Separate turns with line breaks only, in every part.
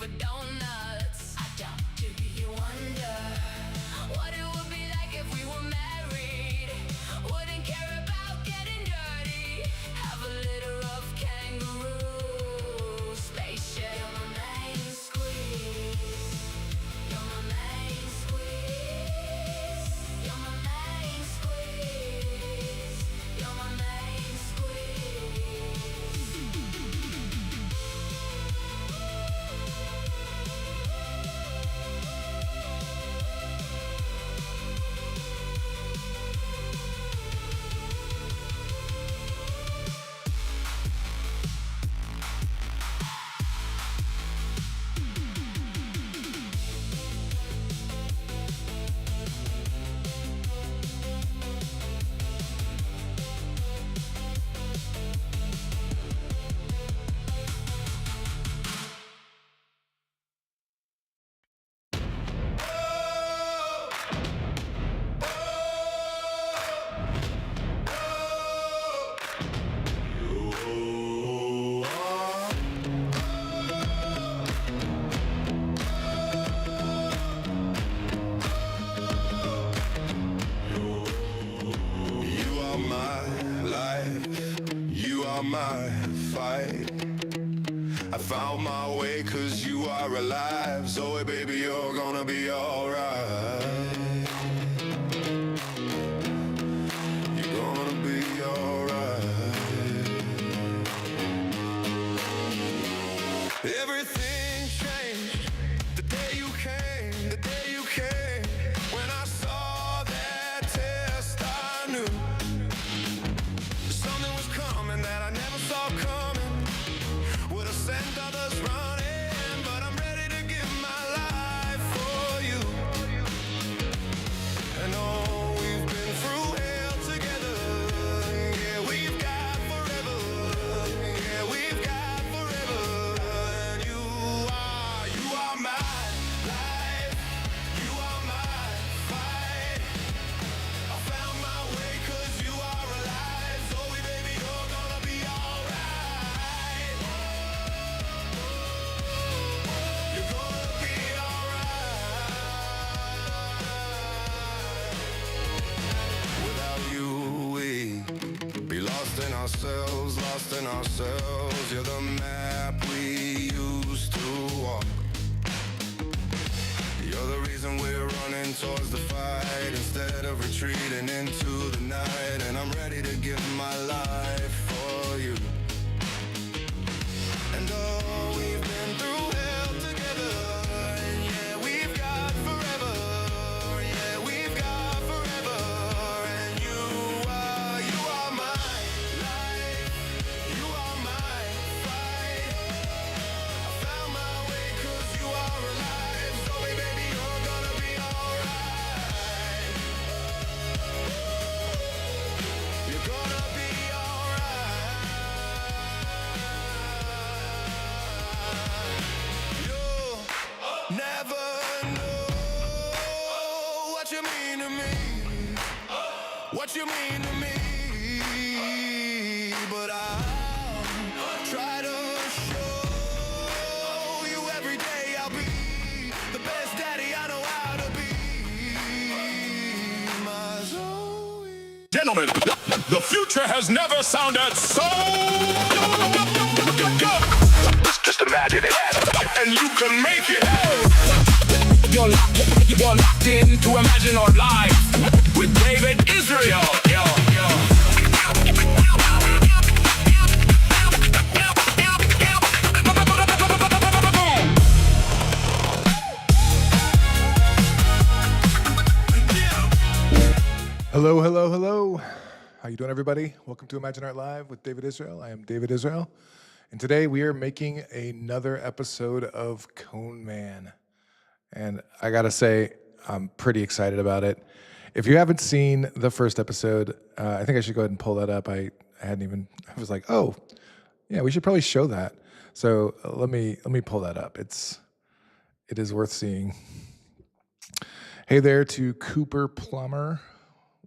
for donuts. I don't. Do you wonder what it would be like if we were married? Wouldn't care about getting dirty. Have a litter of kangaroos. Spaceship. You're my main squeeze. You're my main squeeze. You're my main squeeze. You're my main squeeze.
My fight. I found my way 'cause you are alive. Zoe, baby, you're gonna be alright. You're gonna be alright. Everything changed the day you came, the day you came. When I saw that test, I knew something was coming that I never saw coming. Would have sent others running, but I'm ready to give my life for you. And oh, we've been through hell together. Yeah, we've got forever. Yeah, we've got forever. And you are my life. You are my fight. I found my way 'cause you are alive. Zoe, baby, you're gonna be alright. You're gonna be alright. Without you, we'd be lost in ourselves, lost in ourselves. You're the map we used to walk. You're the reason we're running towards the fight instead of retreating into the night. And I'm ready to give my life for you. And oh, we've been through hell together. And yeah, we've got forever. Yeah, we've got forever. And you are my life. You are my fight. I found my way 'cause you are alive. Zoe, baby, you're gonna be alright. You're gonna be alright. You'll never know what you mean to me. What you mean to me. But I'll try to show you every day I'll be the best daddy I know how to be. My Zoe.
Gentlemen, the future has never sounded so good. Just imagine it, and you can make it. You're locked in to Imagine Art Live with David Israel.
Hello, hello, hello. How you doing, everybody? Welcome to Imagine Art Live with David Israel. I am David Israel, and today we are making another episode of Cone Man. And I gotta say, I'm pretty excited about it. If you haven't seen the first episode, I think I should go ahead and pull that up. I was like, oh, yeah, we should probably show that. So let me pull that up. It is worth seeing. Hey there to Cooper Plummer.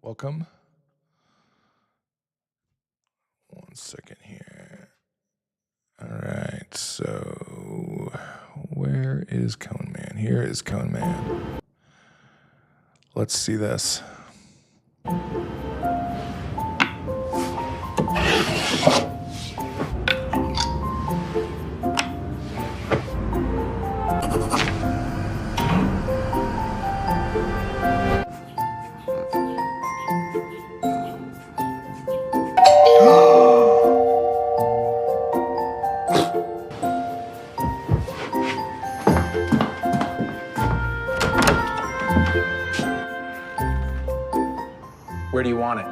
Welcome. One second here. All right, so where Where is Cone Man? Here is Cone Man. Let's see this.
Where do you want it?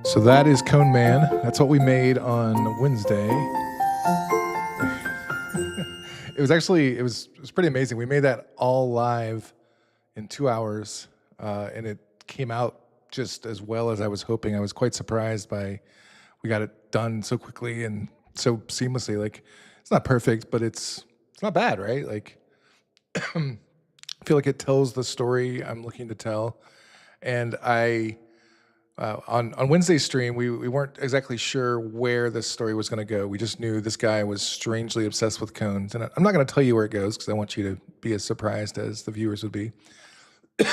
So that is Cone Man. That's what we made on Wednesday. It was pretty amazing. We made that all live in 2 hours, and it came out just as well as I was hoping. I was quite surprised by we got it done so quickly and so seamlessly. Like, it's not perfect, but it's not bad, right? Like, I feel like it tells the story I'm looking to tell. And on Wednesday's stream, we weren't exactly sure where this story was going to go. We just knew this guy was strangely obsessed with cones. And I'm not going to tell you where it goes because I want you to be as surprised as the viewers would be.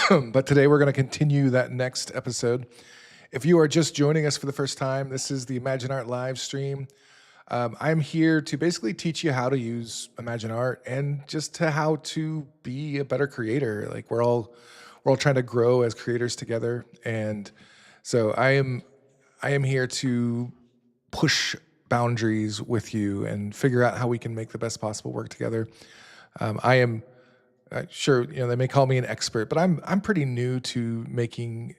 But today we're going to continue that next episode. If you are just joining us for the first time, this is the ImagineArt live stream. I'm here to basically teach you how to use ImagineArt and just to how to be a better creator. Like, we're all trying to grow as creators together, and so I am here to push boundaries with you and figure out how we can make the best possible work together. I am sure, they may call me an expert, but I'm pretty new to making,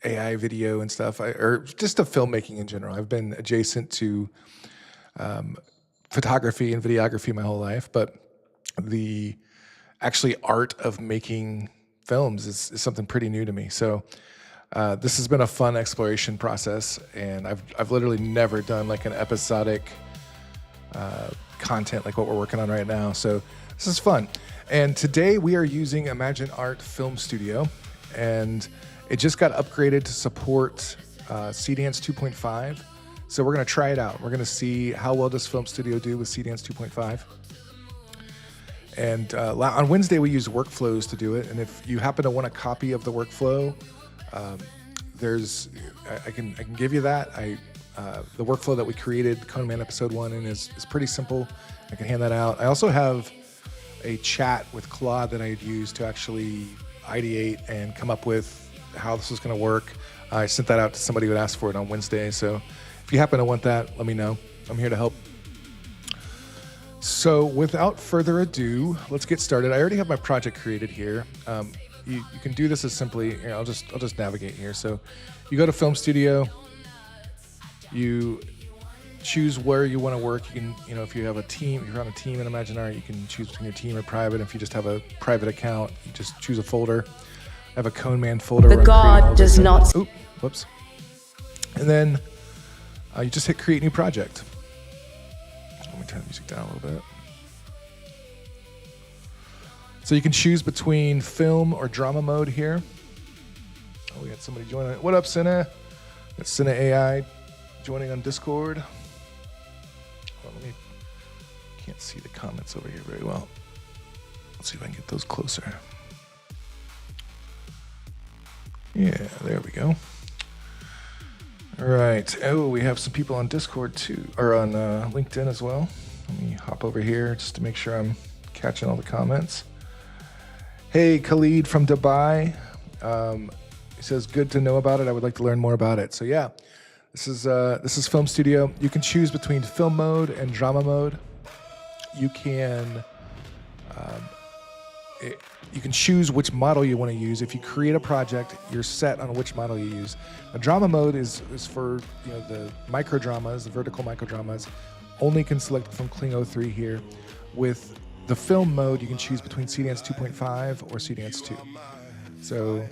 AI video and stuff, or just to filmmaking in general. I've been adjacent to photography and videography my whole life, but the actually art of making films is something pretty new to me. So this has been a fun exploration process, and I've literally never done like an episodic content like what we're working on right now. So this is fun. And today we are using ImagineArt Film Studio, and it just got upgraded to support Seedance 2.5. So we're going to try it out. We're going to see how well does Film Studio do with Seedance 2.5. And on Wednesday we used workflows to do it. And if you happen to want a copy of the workflow, I can give you that. The workflow that we created, Cone Man episode 1, and is pretty simple. I can hand that out. I also have a chat with Claude that I had used to actually ideate and come up with how this was going to work. I sent that out to somebody who had asked for it on Wednesday. So if you happen to want that, let me know. I'm here to help. So without further ado, let's get started. I already have my project created here. You can do this as simply, I'll just navigate here. So you go to Film Studio, you choose where you want to work. You can, if you have a team, if you're on a team in ImagineArt, you can choose between your team or private. If you just have a private account, you just choose a folder. I have a Cone Man folder.
The God does not.
Oop, whoops. And then you just hit create new project. Let me turn the music down a little bit. So you can choose between film or drama mode here. Oh, we got somebody joining. What up, Cinna? That's Cinna AI joining on Discord. Hold on, can't see the comments over here very well. Let's see if I can get those closer. Yeah, there we go. All right. Oh, we have some people on Discord too, or on LinkedIn as well. Let me hop over here just to make sure I'm catching all the comments. Hey, Khalid from Dubai. He says, good to know about it. I would like to learn more about it. So yeah, this is Film Studio. You can choose between film mode and drama mode. You can you can choose which model you want to use. If you create a project, you're set on which model you use. The drama mode is for the micro dramas, the vertical micro dramas. Only can select from Kling 03 here. With the film mode, you can choose between Seedance 2.5 or Seedance 2. So,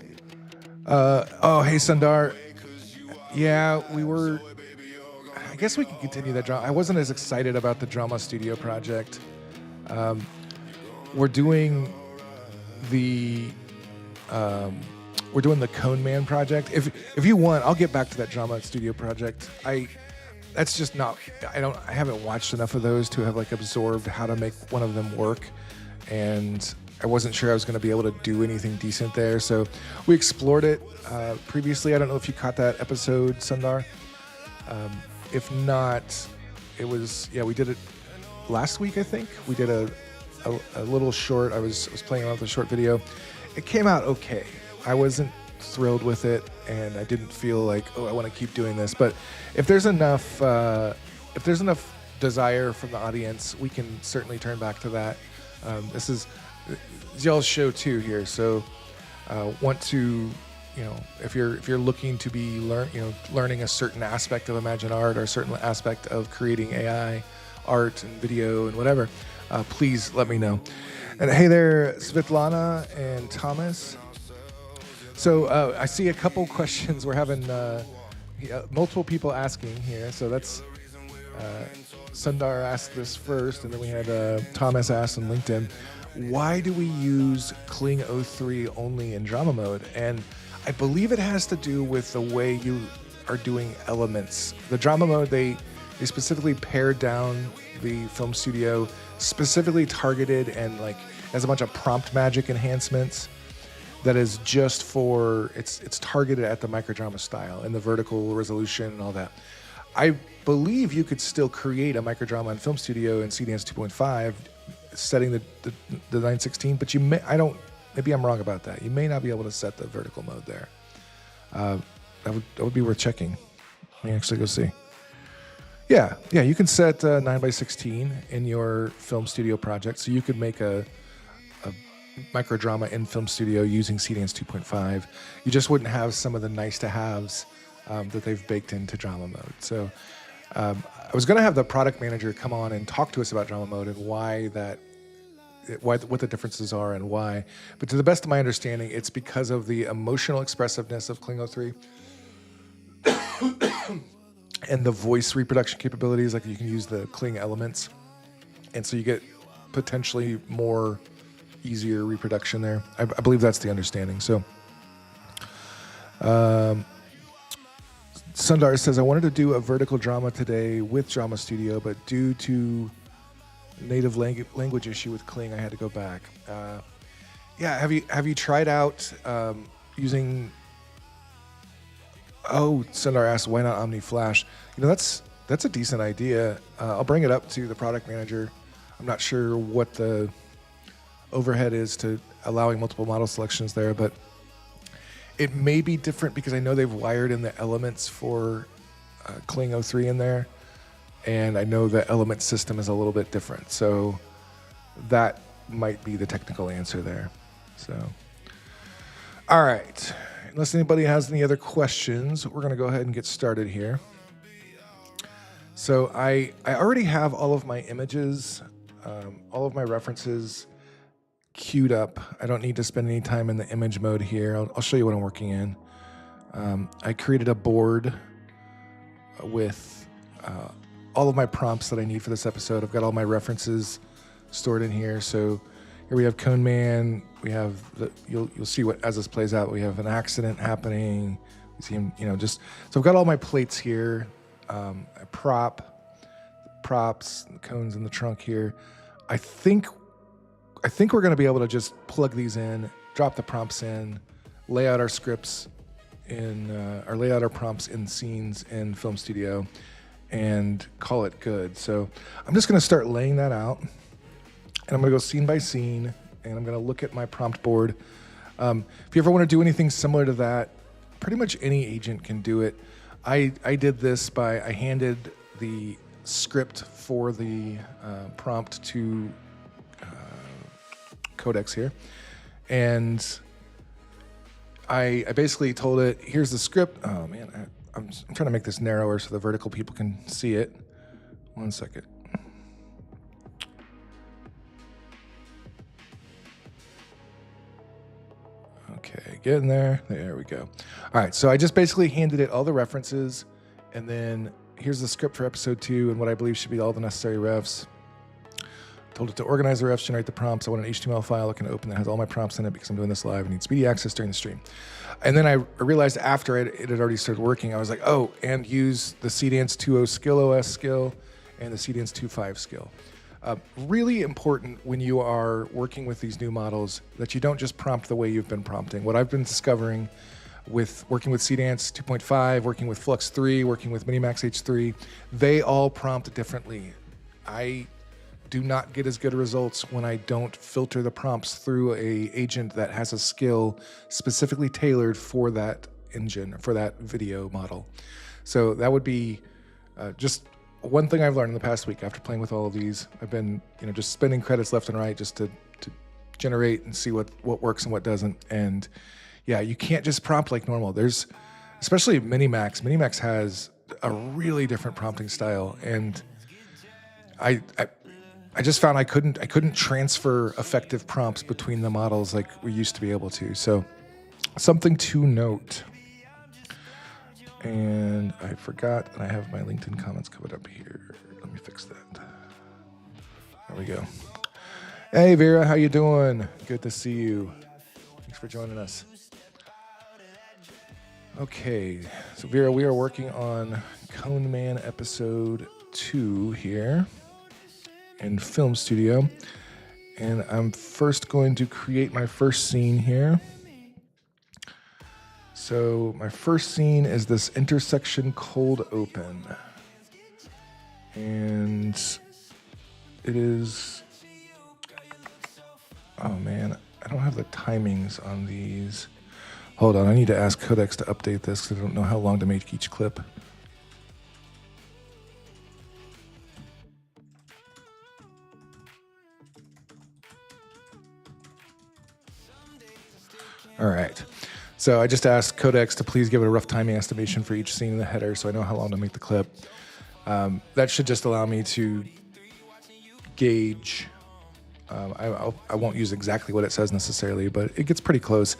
oh, hey, Sundar. Yeah, I guess we can continue that drama. I wasn't as excited about the drama studio project. We're doing the Cone Man project. If you want, I'll get back to that drama studio project. I haven't watched enough of those to have absorbed how to make one of them work, and I wasn't sure I was going to be able to do anything decent there. So we explored it previously. I don't know if you caught that episode, Sundar. If not, we did it last week, I think. We did a little short. I was playing around with a short video. It came out okay. I wasn't thrilled with it, and I didn't feel like, I want to keep doing this. But if there's enough desire from the audience, we can certainly turn back to that. This is y'all's show too here, so want to, if you're looking to be learning a certain aspect of ImagineArt or a certain aspect of creating AI art and video and whatever, please let me know. And hey there, Svetlana and Thomas. So I see a couple questions. We're having multiple people asking here. So that's Sundar asked this first, and then we had Thomas asked on LinkedIn, why do we use Kling 03 only in drama mode? And I believe it has to do with the way you are doing elements. The drama mode, they specifically pared down the film studio, specifically targeted and has a bunch of prompt magic enhancements that is just for, it's targeted at the microdrama style and the vertical resolution and all that. I believe you could still create a microdrama in Film Studio in Seedance 2.5, setting the 916, but maybe I'm wrong about that. You may not be able to set the vertical mode there. That would be worth checking. Let me actually go see. Yeah, you can set 9x16 in your Film Studio project, so you could make a microdrama in Film Studio using Seedance 2.5. You just wouldn't have some of the nice-to-haves that they've baked into drama mode. So I was going to have the product manager come on and talk to us about drama mode and what the differences are and why. But to the best of my understanding, it's because of the emotional expressiveness of Kling 03 and the voice reproduction capabilities. You can use the Kling elements, and so you get potentially more easier reproduction there. I believe that's the understanding. So Sundar says, I wanted to do a vertical drama today with Drama Studio, but due to native language issue with Kling, I had to go back. Have you tried out using? Oh, Sundar asked, why not Omni Flash? That's a decent idea. I'll bring it up to the product manager. I'm not sure what the overhead is to allowing multiple model selections there, but it may be different because I know they've wired in the elements for Kling 03 in there, and I know the element system is a little bit different. So that might be the technical answer there. So, all right. Unless anybody has any other questions, we're going to go ahead and get started here. So I already have all of my images, all of my references queued up. I don't need to spend any time in the image mode here. I'll show you what I'm working in. I created a board with all of my prompts that I need for this episode. I've got all my references stored in here. So here we have Cone Man. We have you'll see what as this plays out. We have an accident happening. We see him, so I've got all my plates here. A prop.
props, the cones in the trunk here. I think we're going to be able to just plug these in, drop the prompts in, lay out our scripts in, or lay out our prompts in scenes in Film Studio, and call it good. So I'm just going to start laying that out, and I'm going to go scene by scene, and I'm going to look at my prompt board. If you ever want to do anything similar to that, pretty much any agent can do it. I did this I handed the script for the prompt to Codex here, and I basically told it, here's the script. Oh man, I'm trying to make this narrower so the vertical people can see it. 1 second. Okay, getting there. There we go. All right, so I just basically handed it all the references, and then here's the script for episode 2 and what I believe should be all the necessary refs. Told it to organize the refs, generate the prompts. I want an HTML file I can open that has all my prompts in it because I'm doing this live. I need speedy access during the stream. And then I realized after it had already started working, I was like, oh, and use the Seedance 2.0 skill OS skill and the Seedance 2.5 skill. Really important when you are working with these new models that you don't just prompt the way you've been prompting. What I've been discovering with working with Seedance 2.5, working with Flux 3, working with Minimax H3, they all prompt differently. I do not get as good results when I don't filter the prompts through a agent that has a skill specifically tailored for that engine, for that video model. So that would be just one thing I've learned in the past week after playing with all of these. I've been, just spending credits left and right just to generate and see what works and what doesn't. And yeah, you can't just prompt like normal. There's, especially Minimax. Minimax has a really different prompting style, and I just found I couldn't transfer effective prompts between the models like we used to be able to. So something to note. And I forgot that I have my LinkedIn comments covered up here. Let me fix that. There we go. Hey Vera, how you doing? Good to see you. Thanks for joining us. Okay, so Vera, we are working on Cone Man episode 2 here in Film Studio, and I'm first going to create my first scene here. So my first scene is this intersection cold open, and it is, oh man, I don't have the timings on these. Hold on, I need to ask Codex to update this because I don't know how long to make each clip. All right, so I just asked Codex to please give it a rough timing estimation for each scene in the header so I know how long to make the clip. That should just allow me to gauge. I won't use exactly what it says necessarily, but it gets pretty close.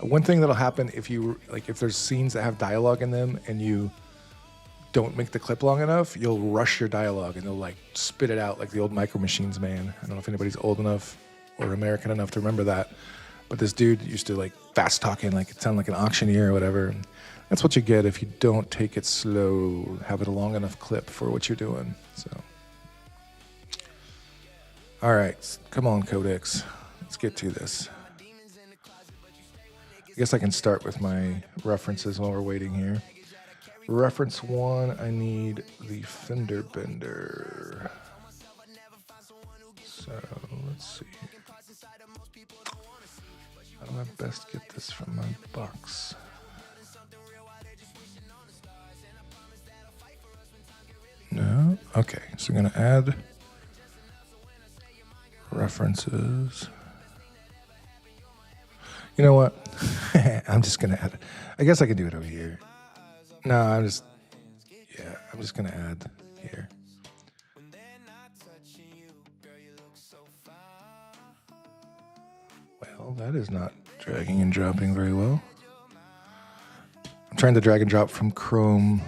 One thing that'll happen if there's scenes that have dialogue in them and you don't make the clip long enough, you'll rush your dialogue and they'll spit it out like the old Micro Machines man. I don't know if anybody's old enough or American enough to remember that. But this dude used to fast talking, it sounded like an auctioneer or whatever. And that's what you get if you don't take it slow, have it a long enough clip for what you're doing. So, all right, come on, Codex, let's get to this. I guess I can start with my references while we're waiting here. Reference 1, I need the fender bender. So let's see here. How do I best get this from my box? No? Okay, so I'm going to add references. You know what? I'm just going to add. I guess I can do it over here. No, I'm just going to add here. Well, that is not dragging and dropping very well. I'm trying to drag and drop from Chrome,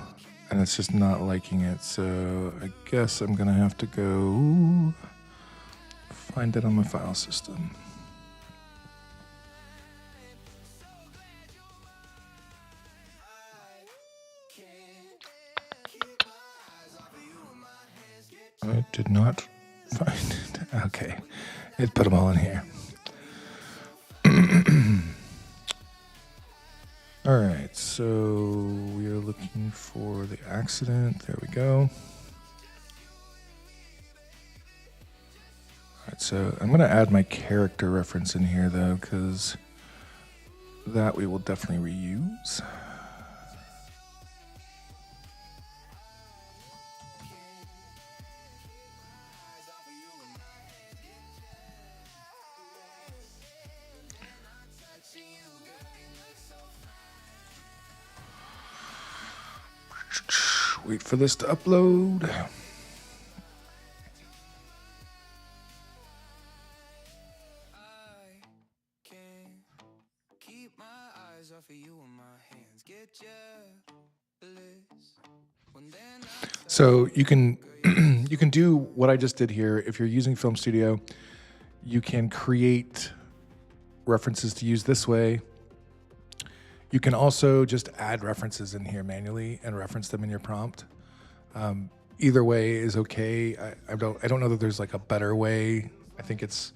and it's just not liking it. So I guess I'm going to have to go find it on my file system. I did not find it. Okay, it put them all in here. All right, so we are looking for the accident. There we go. All right, so I'm going to add my character reference in here, though, because that we will definitely reuse. Wait for this to upload.
I can't keep my eyes off of you and my hands get jealous when they're not.
So you can you can do what I just did here. If you're using Film Studio, you can create references to use this way. You can also just add references in here manually and reference them in your prompt. Either way is okay. I don't know that there's like a better way. I think it's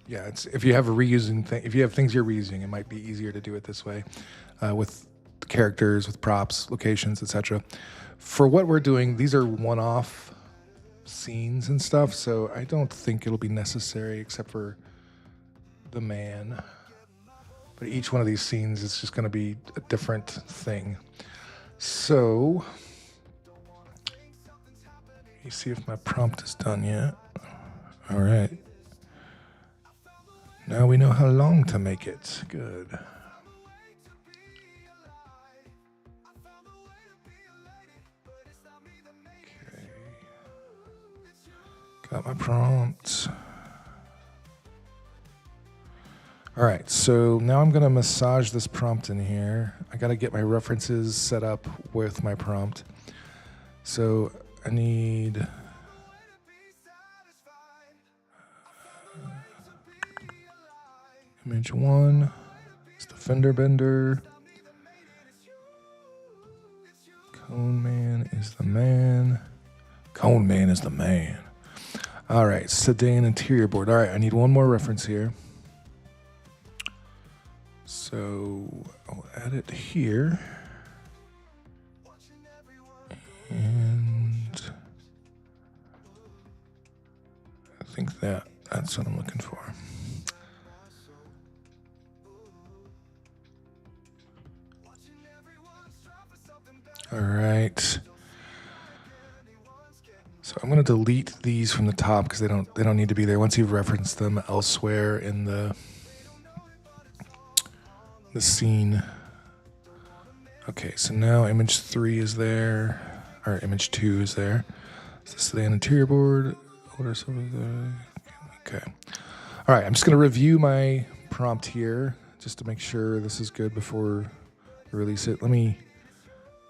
if you have a reusing thing, if you have things you're reusing, it might be easier to do it this way with characters, with props, locations, etc. For what we're doing, these are one-off scenes and stuff, so I don't think it'll be necessary except for the man. But each one of these scenes is just going to be a different thing. So, let me see if my prompt is done yet. All right. Now we know how long to make it. Good. Okay. Got my prompt. All right, so now I'm gonna massage this prompt in here. I gotta get my references set up with my prompt. So I need image 1, it's the fender bender. Cone man is the man. Cone man is the man. All right, sedan interior board. All right, I need one more reference here. So I'll add it here. And I think that's what I'm looking for. All right. So I'm going to delete these from the top because they don't need to be there once you've referenced them elsewhere in the scene. Okay, so now image 3 is there, or image 2 is there. So this is the interior board. Okay. All right, I'm just going to review my prompt here just to make sure this is good before we release it. Let me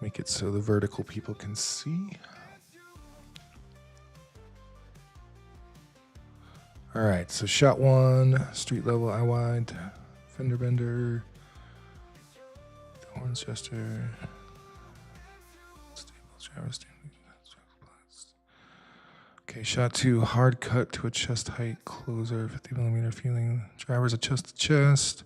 make it so the vertical people can see. All right, so shot 1, street level, eye wide, fender bender, horns gesture, okay, shot 2, hard cut to a chest height closer, 50 millimeter feeling. Driver's a chest to chest.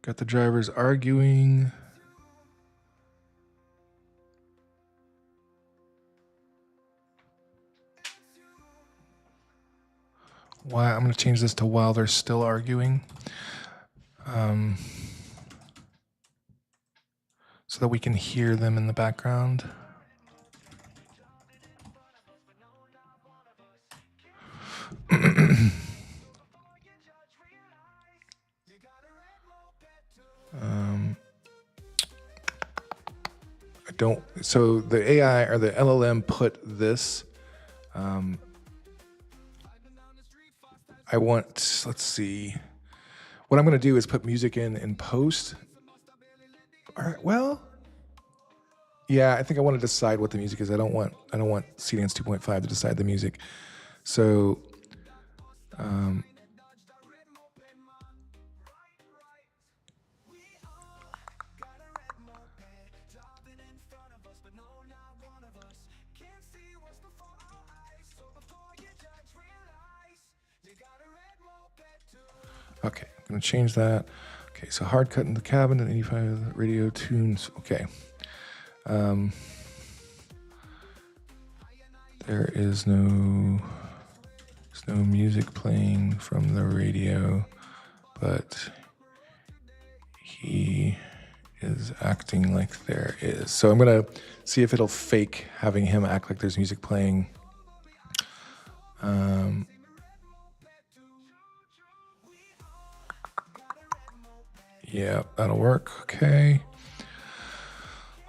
Got the drivers arguing. Why? I'm going to change this to while they're still arguing. So that we can hear them in the background. So the AI or the LLM put this. Let's see. What I'm going to do is put music in post. All right, well, yeah, I think I want to decide what the music is. I don't want Seedance 2.5 to decide the music. So, Okay, I'm gonna change that. Okay, so hard cut in the cabin and 85 radio tunes. Okay. There's no music playing from the radio, but he is acting like there is. So I'm gonna see if it'll fake having him act like there's music playing. Yeah, that'll work. Okay.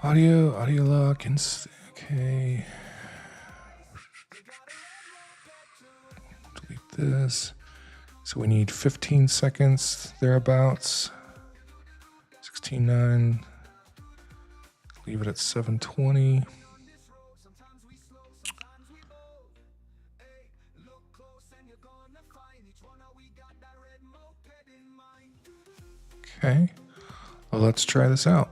Audio lock. Okay. Delete this. So we need 15 seconds thereabouts. 16:09. Leave it at 7:20. Okay, well, let's try this out.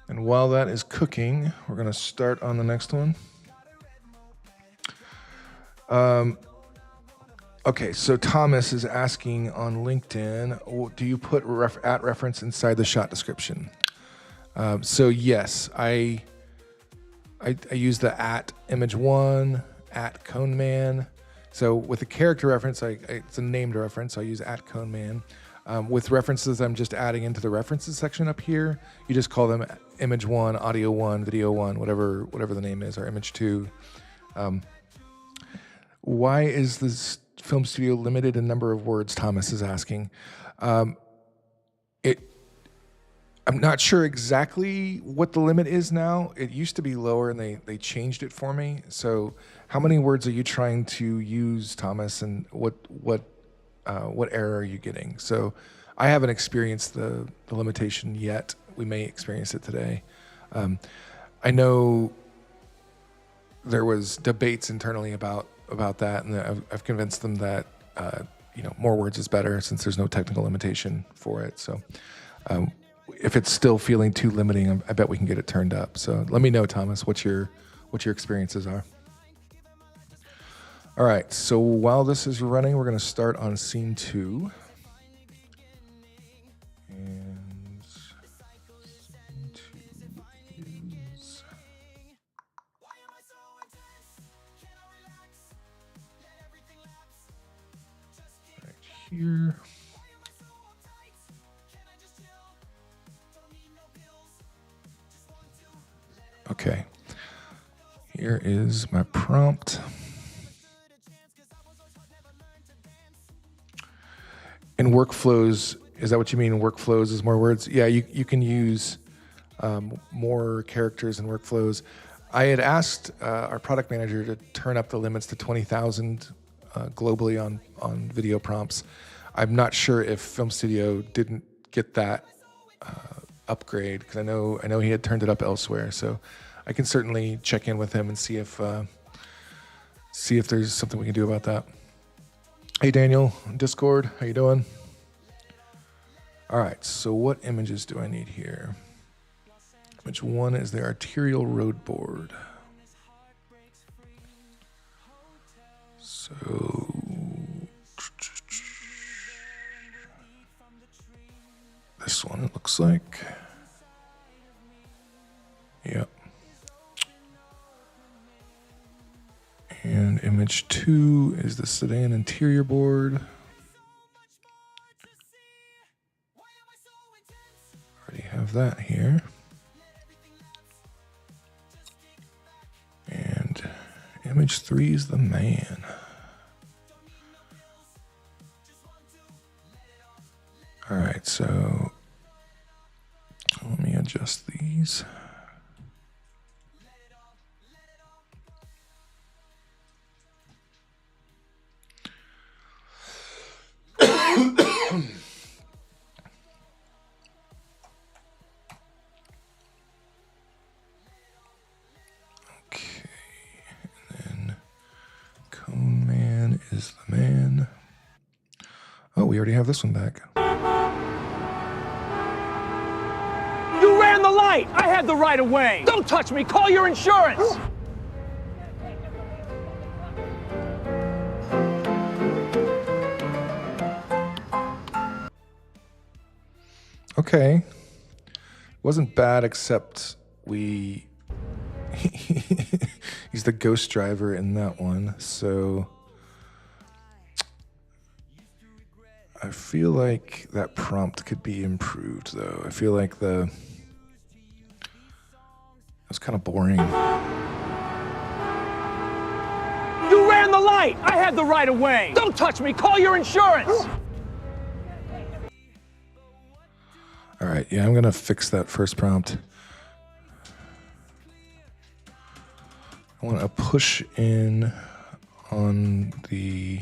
And while that is cooking, we're going to start on the next one. Okay, so Thomas is asking on LinkedIn, do you put at reference inside the shot description? So yes, I use the at image one, at Cone Man. So with a character reference, it's a named reference, so I use at Cone Man. With references, I'm just adding into the references section up here. You just call them image one, audio one, video one, whatever the name is, or image two. Why is this film studio limited in number of words, Thomas is asking. I'm not sure exactly what the limit is now. It used to be lower, and they changed it for me. So how many words are you trying to use, Thomas, and what error are you getting? So I haven't experienced the limitation yet. We may experience it today. I know there was debates internally about that, and I've convinced them that more words is better since there's no technical limitation for it. So if it's still feeling too limiting, I bet we can get it turned up. So let me know, Thomas, what your experiences are. All right, so while this is running, we're going to start on scene 2. And scene 2 is right here. Okay, here is my prompt. In workflows, is that what you mean? Workflows is more words? Yeah, you can use more characters in workflows. I had asked our product manager to turn up the limits to 20,000 globally on video prompts. I'm not sure if Film Studio didn't get that upgrade, because I know he had turned it up elsewhere. So I can certainly check in with him and see if there's something we can do about that. Hey Daniel, Discord, how you doing? All right, so what images do I need here? Image 1 is the arterial road board. So this one, it looks like. Yep. And image 2 is the sedan interior board. Already have that here. And image 3 is the man. All right, so let me adjust these. Is the man. Oh, we already have this one back.
You ran the light! I had the right of way! Don't touch me! Call your insurance!
Okay. Wasn't bad, except he's the ghost driver in that one. So I feel like that prompt could be improved, though. I feel like it was kind of boring.
You ran the light! I had the right of way! Don't touch me! Call your insurance!
All right, yeah, I'm gonna fix that first prompt. I want to push in on the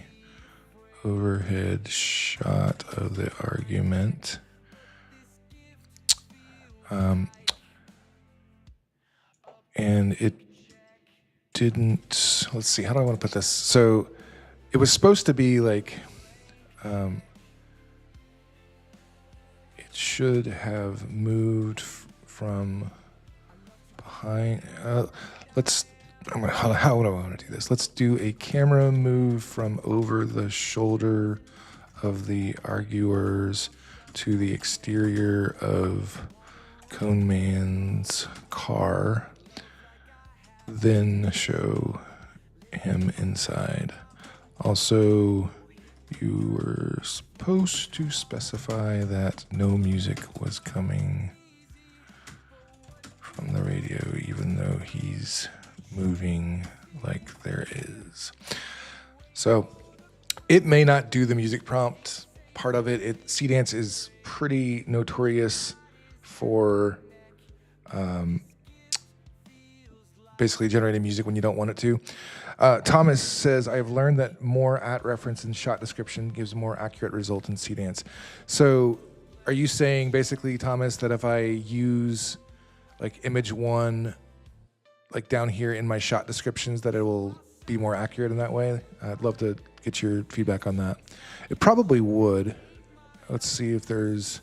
overhead shot of the argument. And it didn't, let's see, how do I want to put this? So it was supposed to be like, it should have moved from behind. How would I want to do this? Let's do a camera move from over the shoulder of the arguers to the exterior of Cone Man's car, then show him inside. Also, you were supposed to specify that no music was coming from the radio, even though he's moving like there is. So it may not do the music prompt part of it. Seedance is pretty notorious for basically generating music when you don't want it to. Thomas says, I have learned that more at reference and shot description gives more accurate result in Seedance. So are you saying basically, Thomas, that if I use like image one, like down here in my shot descriptions, that it will be more accurate in that way? I'd love to get your feedback on that. It probably would. Let's see if there's...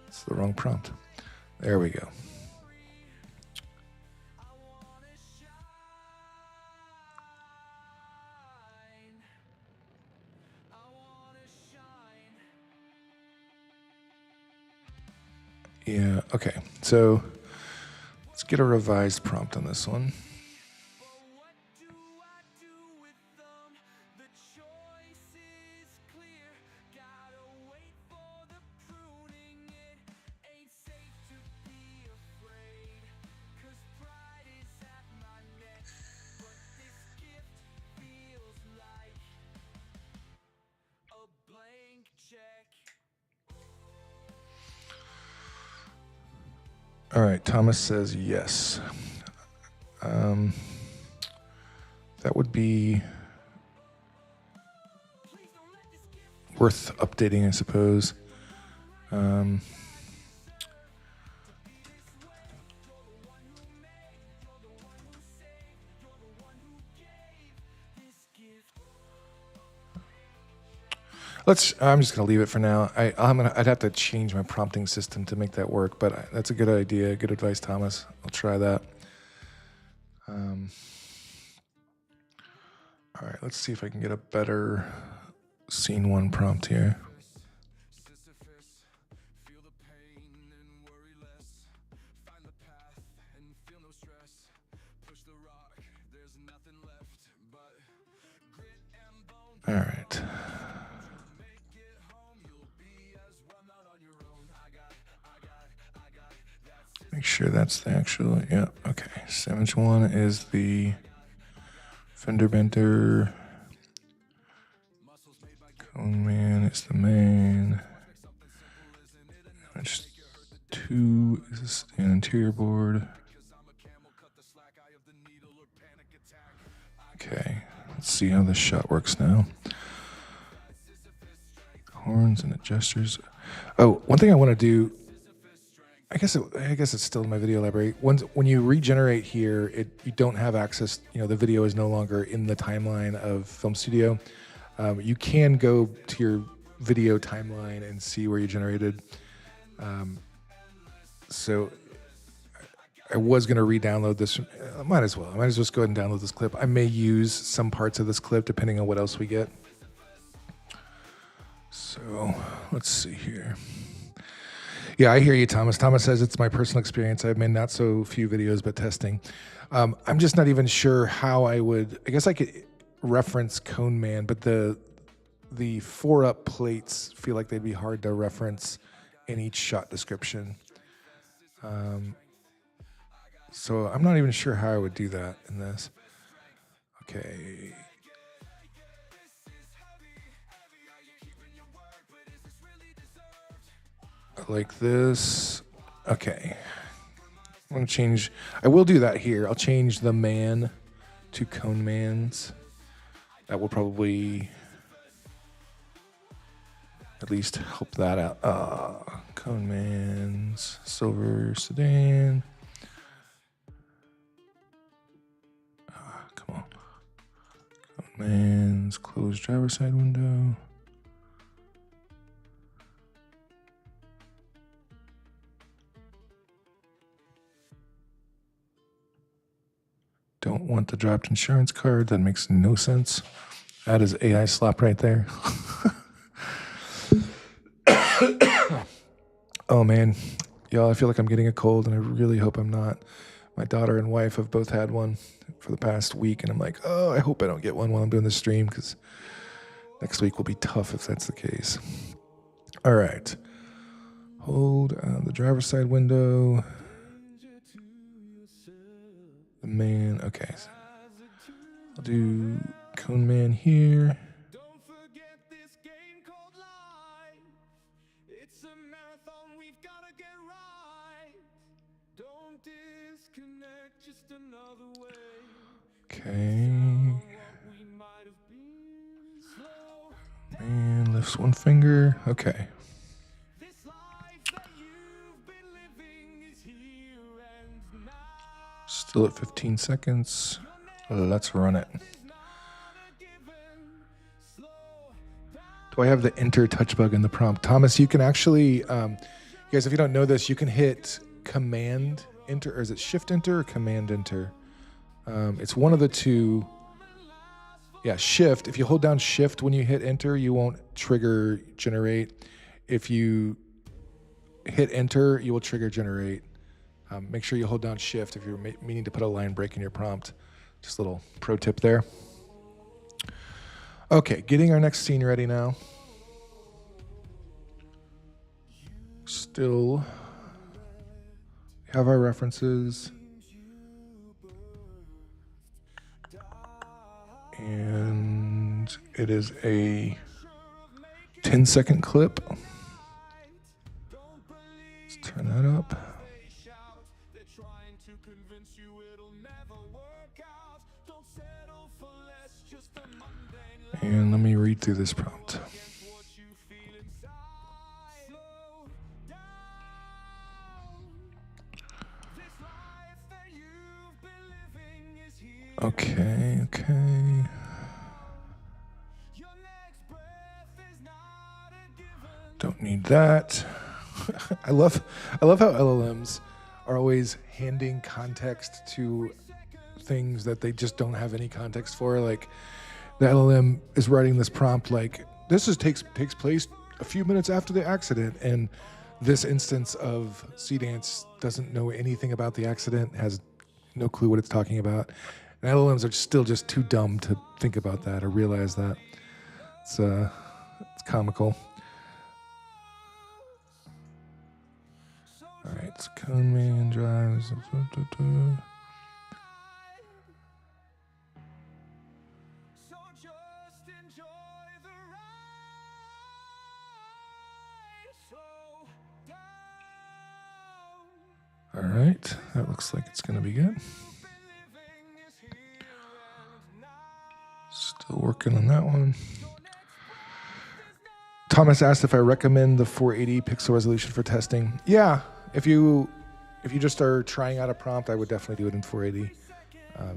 it's the wrong prompt. There we go. Yeah, okay. So let's get a revised prompt on this one. All right, Thomas says yes. That would be worth updating, I suppose. I'm just gonna leave it for now. I'd have to change my prompting system to make that work, but that's a good idea. Good advice, Thomas. I'll try that. All right, let's see if I can get a better scene one prompt here. All right. Make sure that's the actual, yeah, okay. So image one is the fender bender. Cone Man is the main. Image two is an interior board. Okay, let's see how this shot works now. Horns and it gestures. Oh, one thing I want to do, I guess it's still in my video library. When you regenerate here, you don't have access. You know, the video is no longer in the timeline of Film Studio. You can go to your video timeline and see where you generated. So I was going to re-download this. I might as well. I might as well just go ahead and download this clip. I may use some parts of this clip depending on what else we get. So let's see here. Yeah, I hear you, Thomas. Thomas says it's my personal experience. I've made not so few videos, but testing. I'm just not even sure how I would. I guess I could reference Cone Man, but the 4-up plates feel like they'd be hard to reference in each shot description. So I'm not even sure how I would do that in this. Okay. Like this. Okay. I'm going to change. I will do that here. I'll change the man to Cone Man's. That will probably at least help that out. Cone Man's silver sedan. Come on. Cone Man's closed driver's side window. Don't want the dropped insurance card. That makes no sense. That is AI slop right there. Oh man, y'all, I feel like I'm getting a cold and I really hope I'm not. My daughter and wife have both had one for the past week and I'm like, oh, I hope I don't get one while I'm doing this stream because next week will be tough if that's the case. All right. Hold the driver's side window. The man, okay. I'll do Cone Man here.
Don't forget this game called life. It's a marathon we've gotta get right. Don't disconnect, just another way.
Okay.
We might have been slow.
Man lifts one finger. Okay.
This life that you've been living is here and now.
Still at 15 seconds. Let's run it. Do I have the enter touch bug in the prompt? Thomas, you can actually, you guys, if you don't know this, you can hit command enter, or is it shift enter or command enter? It's one of the two. Yeah, shift. If you hold down shift when you hit enter, you won't trigger generate. If you hit enter, you will trigger generate. Make sure you hold down shift if you're meaning to put a line break in your prompt. Just a little pro tip there. Okay, getting our next scene ready now. Still have our references. And it is a 10-second clip. Let's turn that up. And let me read through this prompt. Okay. Don't need that. I love how LLMs are always handing context to things that they just don't have any context for. Like the LLM is writing this prompt like, this takes place a few minutes after the accident, and this instance of Seedance doesn't know anything about the accident, has no clue what it's talking about. And LLMs are still just too dumb to think about that or realize that. It's comical. All right, so Cone Man drives. All right, that looks like it's going to be good. Still working on that one. Thomas asked if I recommend the 480 pixel resolution for testing. Yeah, if you just are trying out a prompt, I would definitely do it in 480.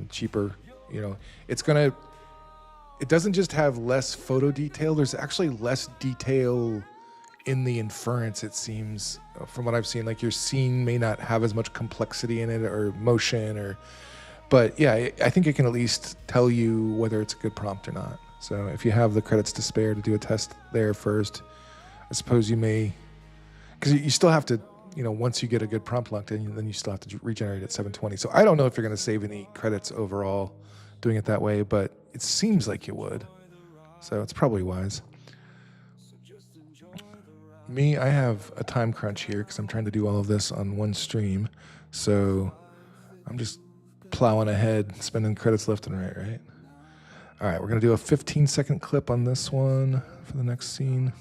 Cheaper, you know. It doesn't just have less photo detail. There's actually less detail in the inference, it seems, from what I've seen, like your scene may not have as much complexity in it or motion but yeah, I think it can at least tell you whether it's a good prompt or not. So if you have the credits to spare to do a test there first, I suppose you may, because you still have to, once you get a good prompt locked in, then you still have to regenerate at 720. So I don't know if you're going to save any credits overall doing it that way, but it seems like you would. So it's probably wise. Me, I have a time crunch here because I'm trying to do all of this on one stream. So I'm just plowing ahead, spending credits left and right? All right, we're going to do a 15-second clip on this one for the next scene.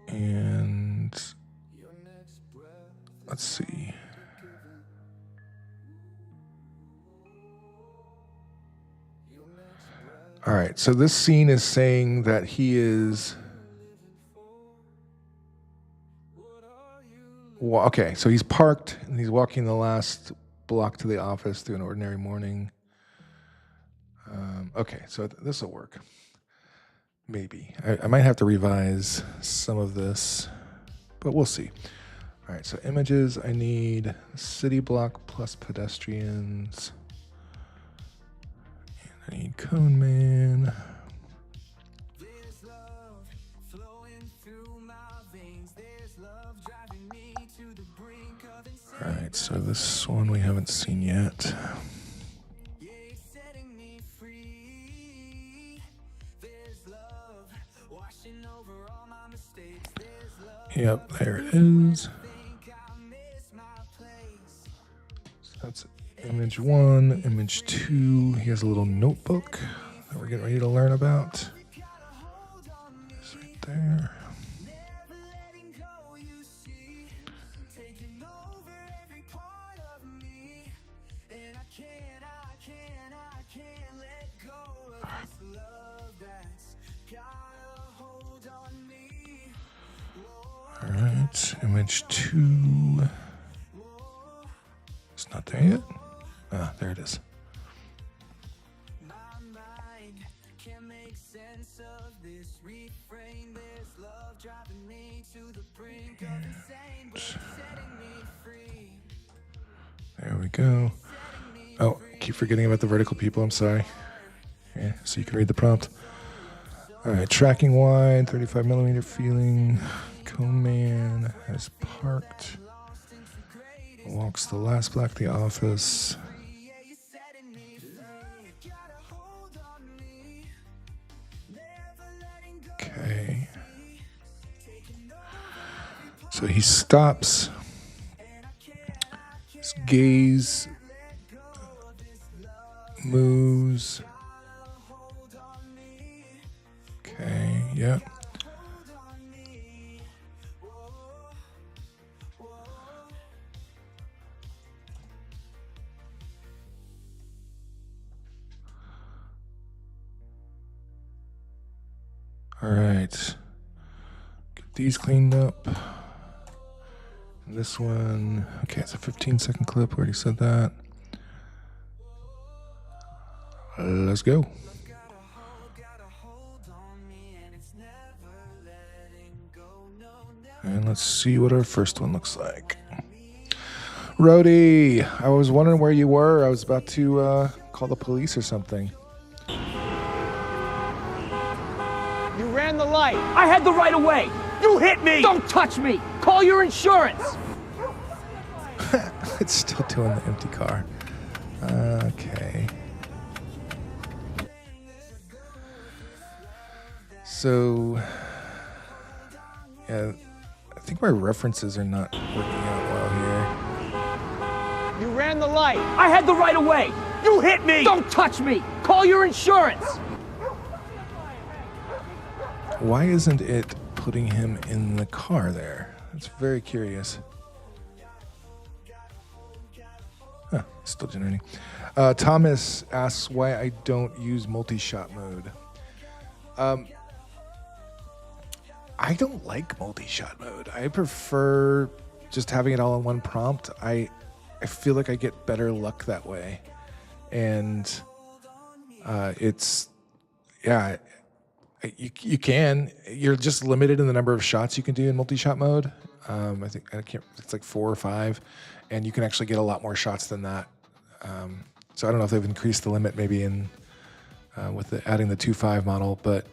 And let's see. All right, so this scene is saying that he is... Well, okay, so he's parked and he's walking the last block to the office through an ordinary morning. Okay, so this will work. Maybe. I might have to revise some of this, but we'll see. All right, so images, I need city block plus pedestrians. And I need Cone Man. All right, so this one we haven't seen yet. Yep, there it is. So that's image 1, image 2. He has a little notebook that we're getting ready to learn about. It's right there. All right, image 2. It's not there yet. Ah, there it is. There we go. Oh, keep forgetting about the vertical people. I'm sorry. Yeah, so you can read the prompt. All right, tracking wide, 35 millimeter feeling. Cone Man has parked. Walks the last block to the office. Okay. So he stops. His gaze moves. Okay, yeah. All right, get these cleaned up. And this one, okay, it's a 15-second clip. Already said that. Let's go. And let's see what our first one looks like. Rhodey, I was wondering where you were. I was about to call the police or something.
You ran the light. I had the right of way. You hit me. Don't touch me. Call your insurance.
It's still doing the empty car. Okay. So, yeah, I think my references are not working out well here.
You ran the light. I had the right of way. You hit me. Don't touch me. Call your insurance.
Why isn't it putting him in the car there? It's very curious. Huh, still generating. Thomas asks why I don't use multi-shot mode. I don't like multi-shot mode. I prefer just having it all in one prompt. I feel like I get better luck that way. And it's, yeah, You can. You're just limited in the number of shots you can do in multi-shot mode. I think it's like 4 or 5, and you can actually get a lot more shots than that. So I don't know if they've increased the limit maybe in with adding the 2.5 model, but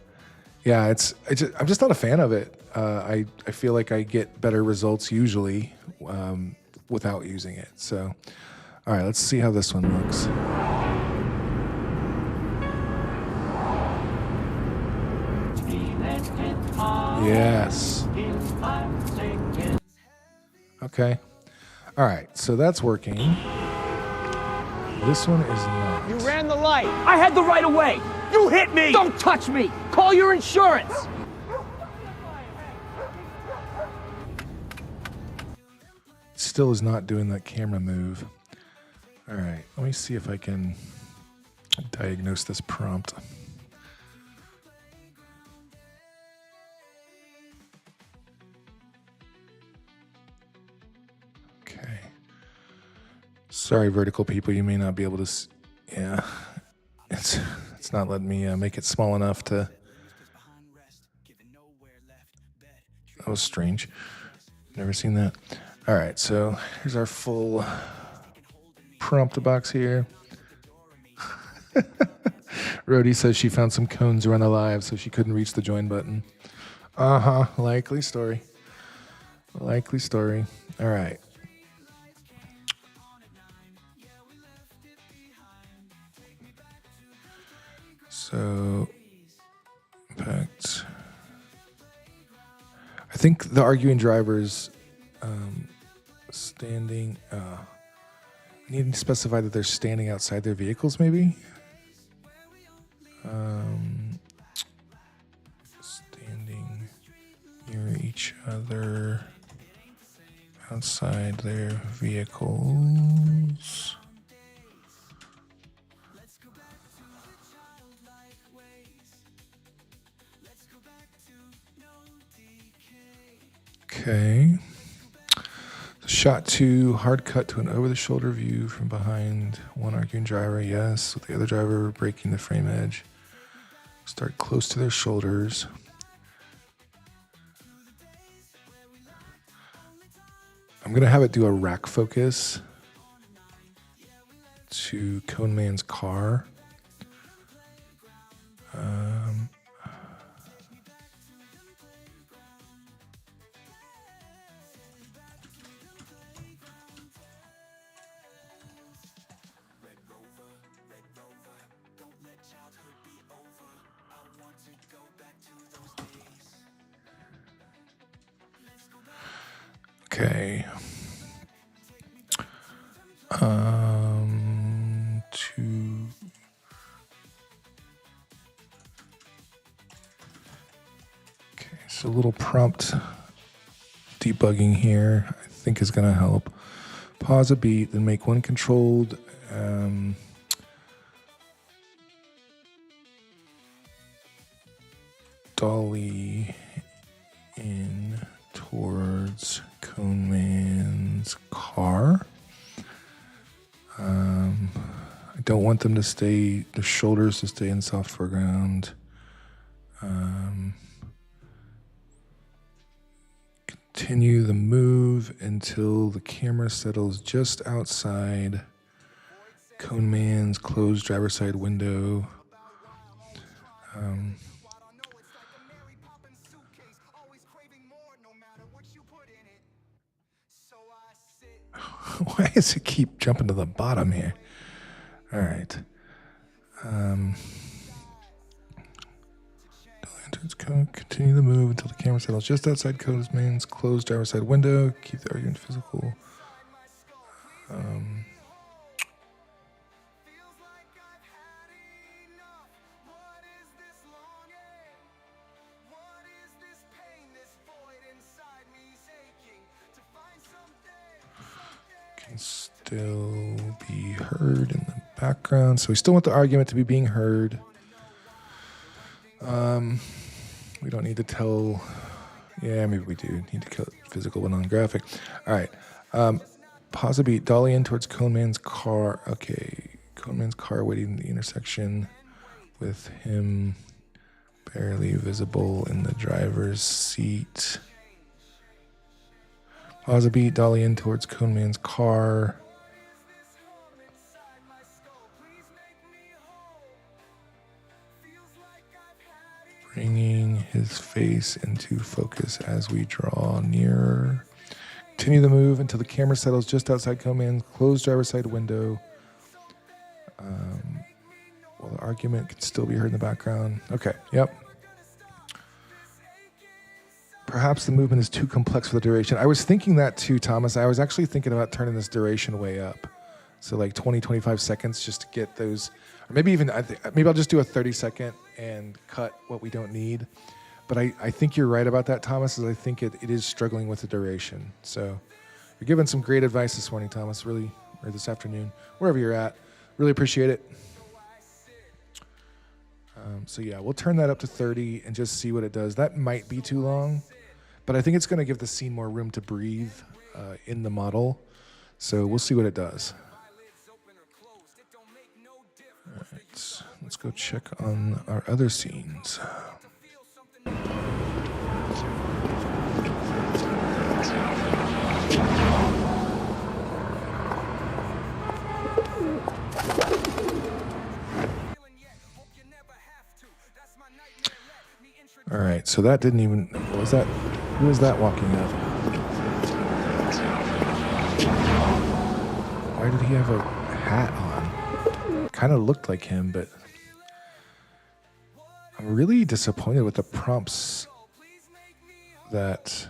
yeah, I'm just not a fan of it. I feel like I get better results usually without using it. So, all right, let's see how this one looks. Yes. Okay. All right, so that's working. This one is not.
You ran the light. I had the right of way. You hit me. Don't touch me. Call your insurance.
Still is not doing that camera move. All right, let me see if I can diagnose this prompt. Okay. Sorry, vertical people, you may not be able to. Yeah, it's not letting me make it small enough to. That was strange. Never seen that. All right, so here's our full prompt box here. Rhodey says she found some cones around alive, so she couldn't reach the join button. Likely story. Likely story. All right. So, impact. I think the arguing drivers standing. I need to specify that they're standing outside their vehicles, maybe. Standing near each other outside their vehicles. Okay. Shot 2, hard cut to an over-the-shoulder view from behind one arguing driver, yes, with the other driver breaking the frame edge. Start close to their shoulders. I'm going to have it do a rack focus to Cone Man's car. Okay. So a little prompt debugging here, I think is going to help. Pause a beat, then make one controlled dolly in towards Cone Man's car. I don't want them to stay, the shoulders to stay in soft foreground. Continue the move until the camera settles just outside Cone Man's closed driver's side window. Why does it keep jumping to the bottom here? All right. Continue the move until the camera settles just outside Cone Man's closed driver's side window. Keep the argument physical. Can still be heard in the background. So we still want the argument to be being heard. We don't need to tell. Yeah, maybe we do need to kill physical but non-graphic. All right. Pause a beat. Dolly in towards Cone Man's car. Okay. Cone Man's car waiting in the intersection with him Barely visible in the driver's seat. Pause a beat, dolly in towards Cone Man's car. Bringing his face into focus as we draw nearer. Continue the move until the camera settles just outside Cone Man's closed driver's side window. While the argument can still be heard in the background. Okay, yep. Perhaps the movement is too complex for the duration. I was thinking that too, Thomas. I was actually thinking about turning this duration way up. So like 20, 25 seconds just to get those, or maybe even, maybe I'll just do a 30-second and cut what we don't need. But I think you're right about that, Thomas, as I think it is struggling with the duration. So you're giving some great advice this morning, Thomas, really, or this afternoon, wherever you're at. Really appreciate it. So yeah, we'll turn that up to 30 and just see what it does. That might be too long, but I think it's going to give the scene more room to breathe in the model. So we'll see what it does. All right, let's go check on our other scenes. All right, so that didn't even, was that, who was that walking up? Why did he have a hat on? Kind of looked like him, but I'm really disappointed with the prompts that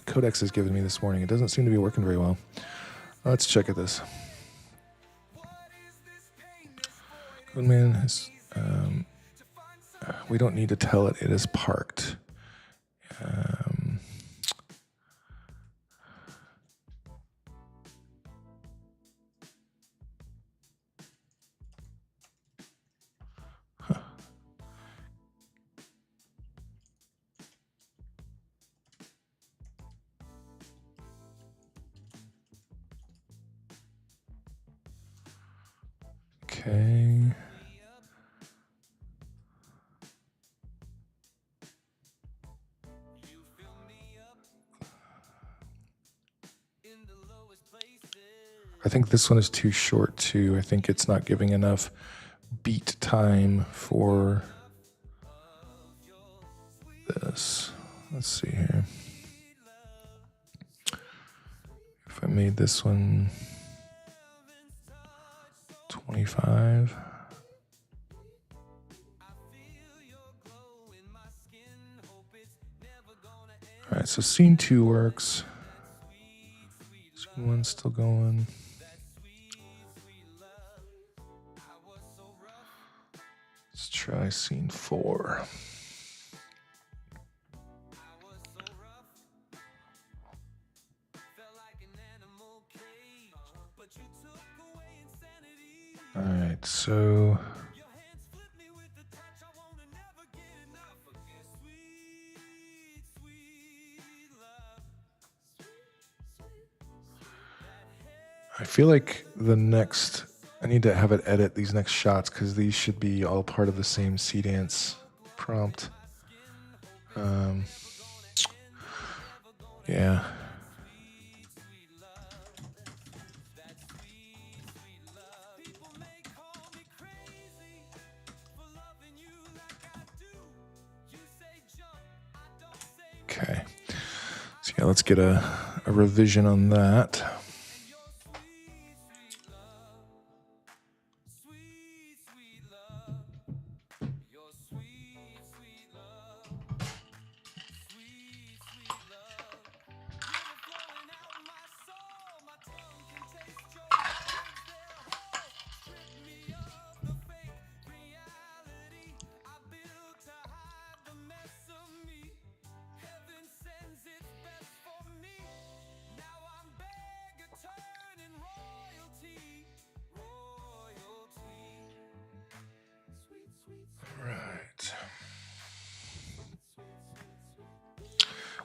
Codex has given me this morning. It doesn't seem to be working very well. Let's check at this. Goodman has, we don't need to tell it is parked. Okay. I think this one is too short too. I think it's not giving enough beat time for this. Let's see here. If I made this one 25. All right, so scene 2 works. Scene 1's still going. Let's try scene 4. All right, so I feel like I need to have it edit these next shots because these should be all part of the same Seedance prompt. Yeah. Okay. So yeah, let's get a revision on that.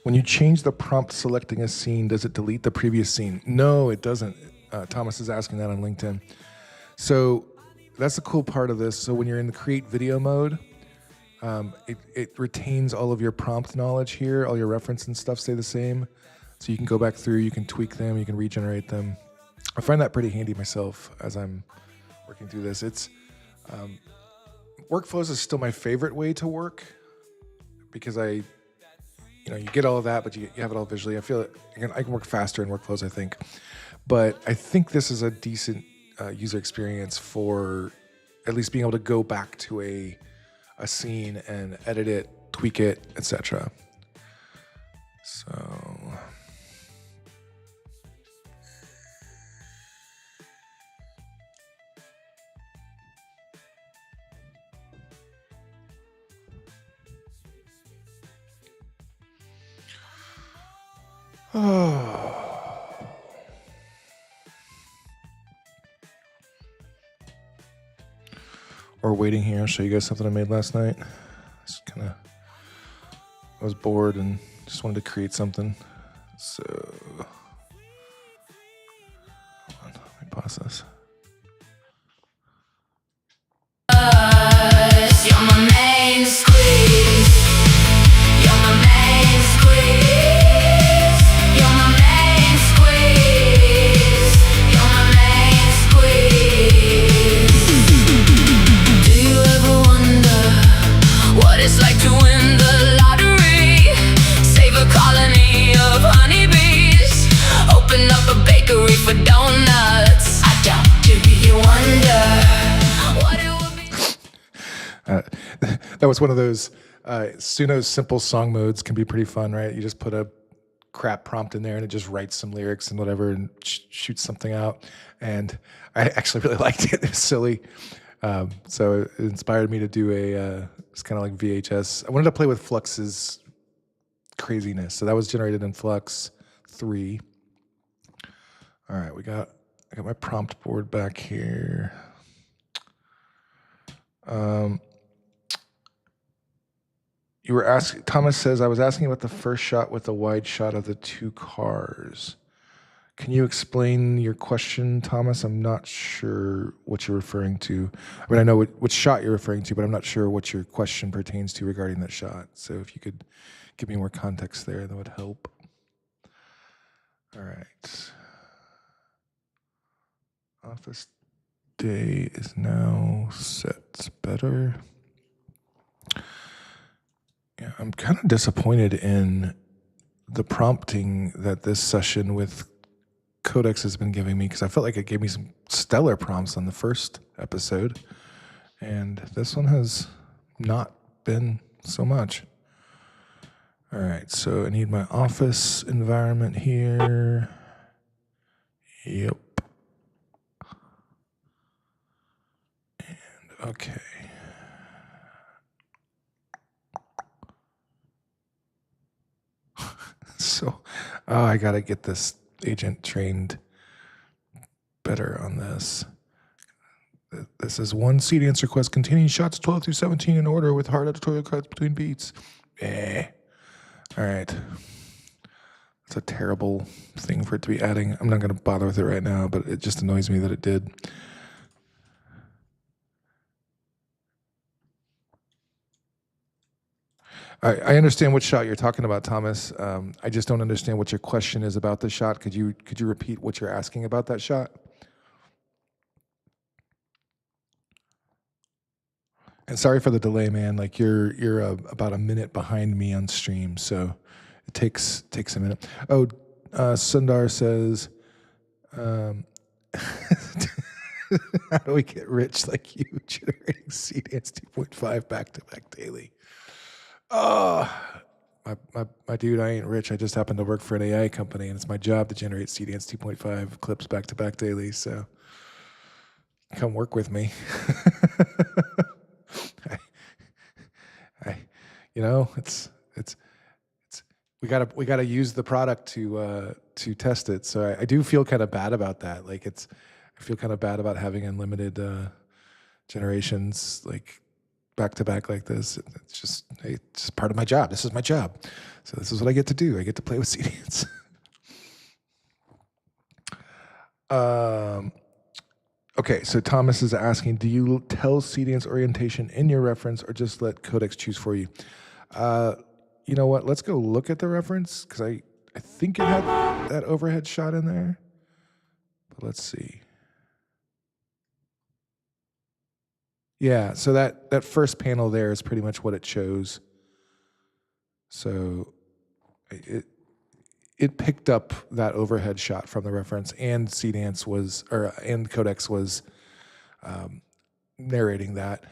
When you change the prompt selecting a scene, does it delete the previous scene? No, it doesn't. Thomas is asking that on LinkedIn. So that's the cool part of this. So when you're in the create video mode, It retains all of your prompt knowledge here. All your reference and stuff stay the same. So you can go back through, you can tweak them, you can regenerate them. I find that pretty handy myself as I'm working through this. Workflows is still my favorite way to work because you get all of that, but you have it all visually. I feel I can work faster in workflows, I think. But I think this is a decent user experience for at least being able to go back to a scene and edit it, tweak it, etc. So or waiting here, I'll show you guys something I made last night. I was bored and just wanted to create something. So, hold on, let me pause this.
You're my main squeeze. You're my main squeeze. You're my main squeeze. You're my main squeeze. Do you ever wonder what it's like to win the lottery? Save a colony of honeybees. Open up a bakery for donuts. I don't. Do you wonder what it would be?
That was one of those Suno's simple song modes can be pretty fun, right? You just put a crap prompt in there and it just writes some lyrics and whatever and shoots something out. And I actually really liked it. It was silly. So it inspired me to do it's kind of like VHS. I wanted to play with Flux's craziness. So that was generated in Flux 3. All right, I got my prompt board back here. You were asking, Thomas says, I was asking about the first shot with the wide shot of the two cars. Can you explain your question, Thomas? I'm not sure what you're referring to. I mean, I know what shot you're referring to, but I'm not sure what your question pertains to regarding that shot. So if you could give me more context there, that would help. All right. Office day is now set. Better. Yeah, I'm kind of disappointed in the prompting that this session with Codex has been giving me because I felt like it gave me some stellar prompts on the first episode, and this one has not been so much. All right, so I need my office environment here. Yep. And okay. So, I gotta get this agent trained better on this. This is one Seedance request containing shots 12 through 17 in order with hard editorial cuts between beats. All right. It's a terrible thing for it to be adding. I'm not gonna bother with it right now, but it just annoys me that it did. I understand what shot you're talking about, Thomas. I just don't understand what your question is about the shot. Could you repeat what you're asking about that shot? And sorry for the delay, man. Like you're about a minute behind me on stream, so it takes a minute. Oh, Sundar says, how do we get rich like you generating Seedance 2.5 back-to-back daily? Oh, my dude, I ain't rich. I just happen to work for an AI company, and it's my job to generate Seedance 2.5 clips back-to-back daily, so come work with me. We gotta use the product to test it. So I do feel kind of bad about that. Like I feel kind of bad about having unlimited generations like back to back like this. It's just part of my job. This is my job. So this is what I get to do. I get to play with Okay, so Thomas is asking, do you tell Seedance orientation in your reference or just let Codex choose for you? You know what? Let's go look at the reference because I think it had that overhead shot in there. But let's see. Yeah, so that first panel there is pretty much what it chose. So it picked up that overhead shot from the reference, and Seedance was, and Codex was narrating that.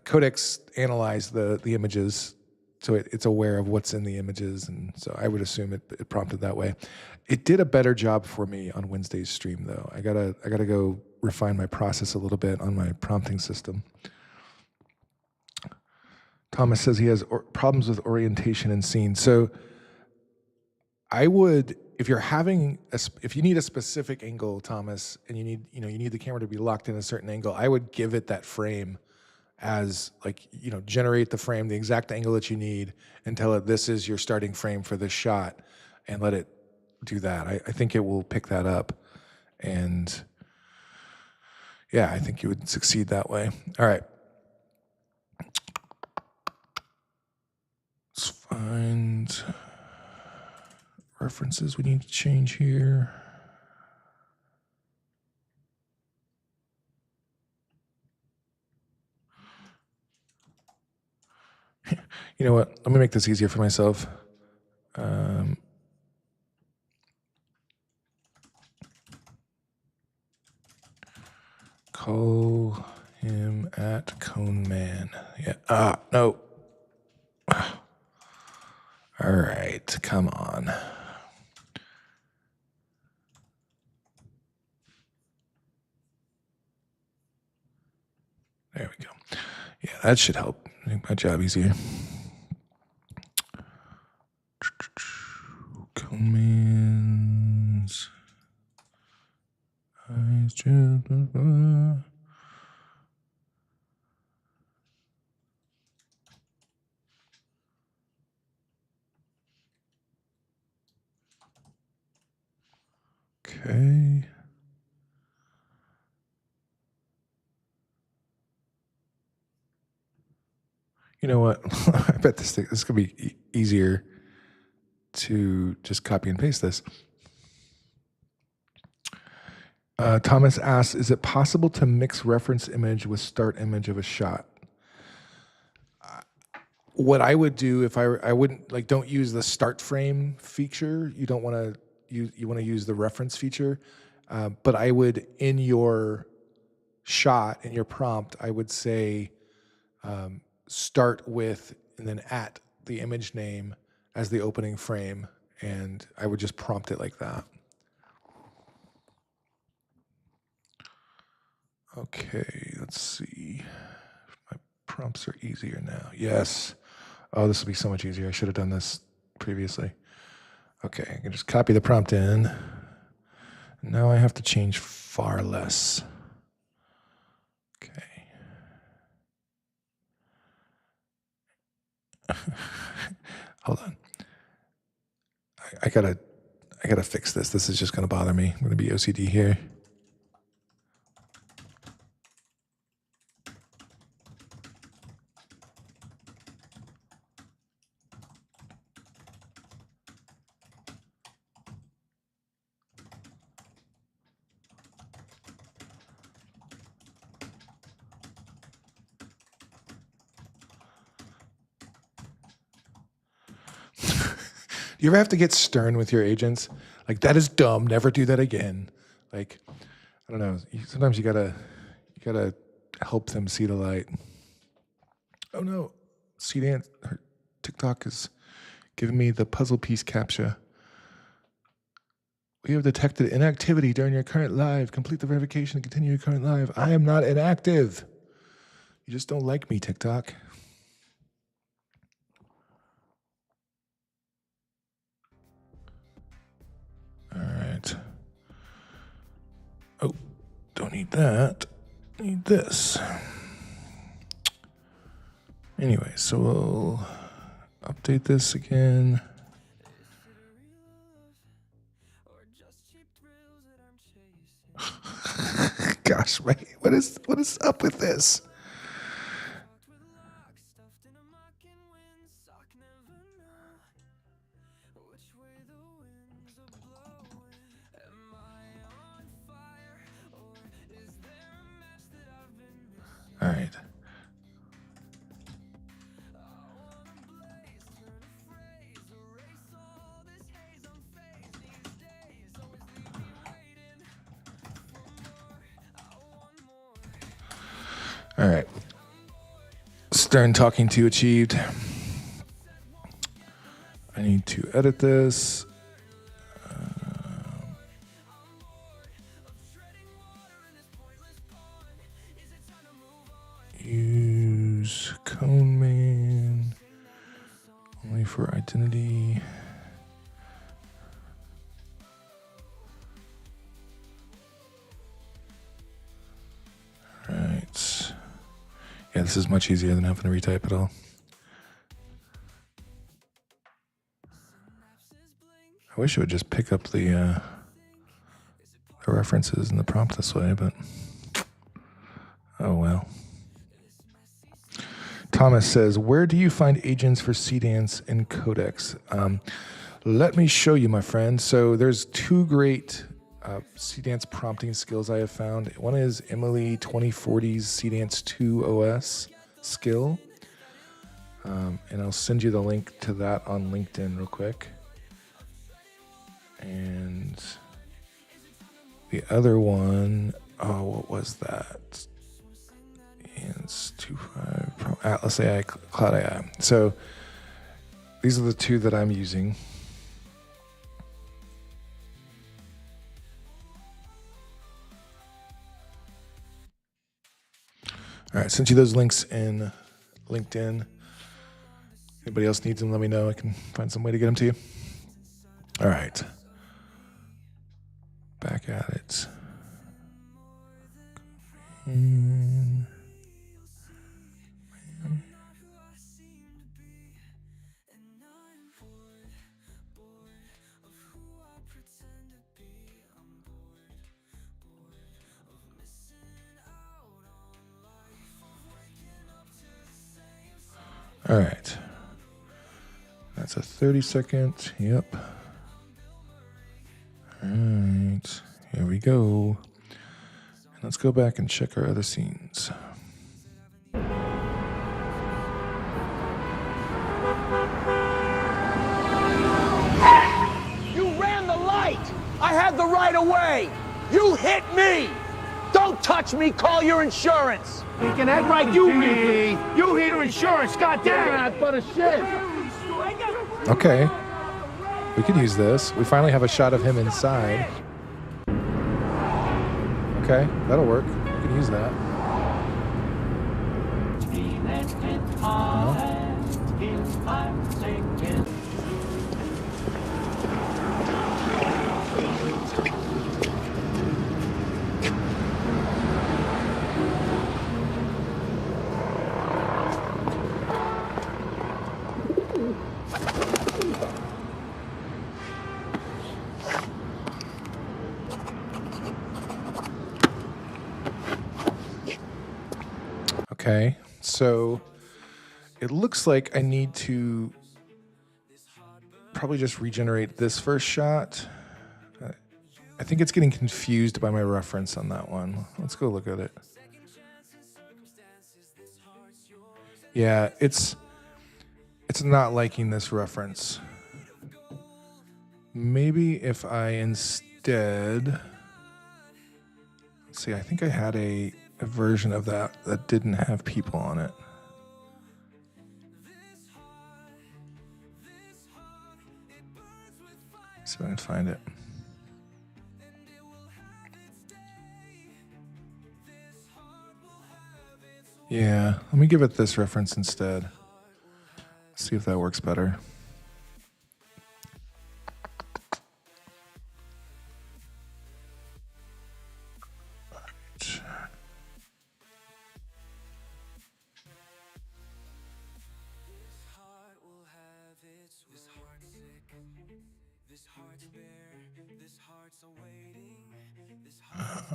Codex analyzed the images, so it's aware of what's in the images, and so I would assume it prompted that way. It did a better job for me on Wednesday's stream, though. I gotta go refine my process a little bit on my prompting system. Thomas says he has problems with orientation in scenes. So I would, if you're having, if you need a specific angle, Thomas, and you need the camera to be locked in a certain angle, I would give it that frame as like, generate the frame, the exact angle that you need, and tell it this is your starting frame for this shot, and let it do that. I think it will pick that up, and yeah, I think you would succeed that way. All right. Let's find references we need to change here. You know what? Let me make this easier for myself. Call him at Cone Man. Yeah. No. All right. Come on. There we go. Yeah, that should help make my job easier. Commands. Okay. You know what? I bet this could be easier to just copy and paste this. Thomas asks, is it possible to mix reference image with start image of a shot? What I would do if I wouldn't, like, don't use the start frame feature. You don't want to use, you want to use the reference feature. But I would, in your shot, in your prompt, I would say, start with and then at the image name as the opening frame, and I would just prompt it like that. Okay, let's see. My prompts are easier now. Yes. Oh, this will be so much easier. I should have done this previously. Okay, I can just copy the prompt in. Now I have to change far less. Okay. Hold on. I gotta fix this. This is just gonna bother me. I'm gonna be OCD here. You ever have to get stern with your agents? Like, that is dumb. Never do that again. Like, I don't know. Sometimes you gotta help them see the light. Oh no, Seedance, her TikTok is giving me the puzzle piece captcha. We have detected inactivity during your current live. Complete the verification and continue your current live. I am not inactive. You just don't like me, TikTok. All right. Oh, don't need that. Need this. Anyway, so we'll update this again. God, gosh, what is up with this? All right. All right. Stern talking to achieved. I need to edit this. Use Cone Man only for identity. All right. Yeah, this is much easier than having to retype it all. I wish it would just pick up the references in the prompt this way, but oh well. Thomas says, where do you find agents for Seedance and Codex? Let me show you, my friend. So there's two great Seedance prompting skills I have found. One is Emily 2040's Seedance 2.5 skill. And I'll send you the link to that on LinkedIn real quick. And the other one, oh, what was that? Seedance 2.5 Atlas AI, Cloud AI. So these are the two that I'm using. All right, sent you those links in LinkedIn. Anybody else needs them, let me know. I can find some way to get them to you. All right. Back at it. All right. That's a 30-second. Yep. All right. Here we go. And let's go back and check our other scenes.
You ran the light! I had the right of way! You hit me! Don't touch me, call your insurance! Thinking that right, you hit me! You hit your insurance, goddamn it! But a shit!
Okay. We could use this. We finally have a shot of him inside. Okay, that'll work. We can use that. Okay, so it looks like I need to probably just regenerate this first shot. I think it's getting confused by my reference on that one. Let's go look at it. Yeah, it's not liking this reference. Maybe if I instead, let's see, I think I had a version of that didn't have people on it. See if I can find it. Yeah, let me give it this reference instead. See if that works better.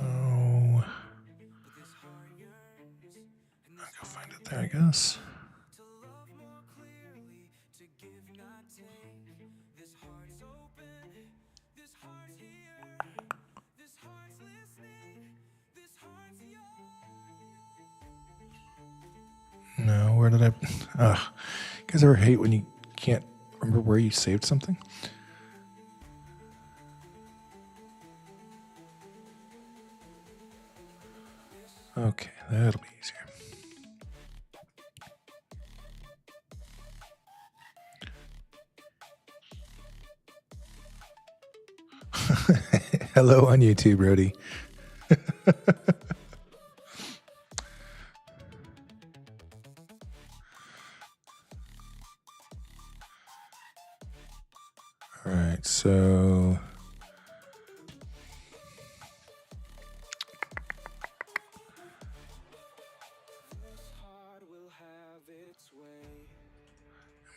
Oh. There he goes. No, where did I? You guys ever hate when you can't remember where you saved something? Okay, that'll be easier. Hello on YouTube, Rody. All right, so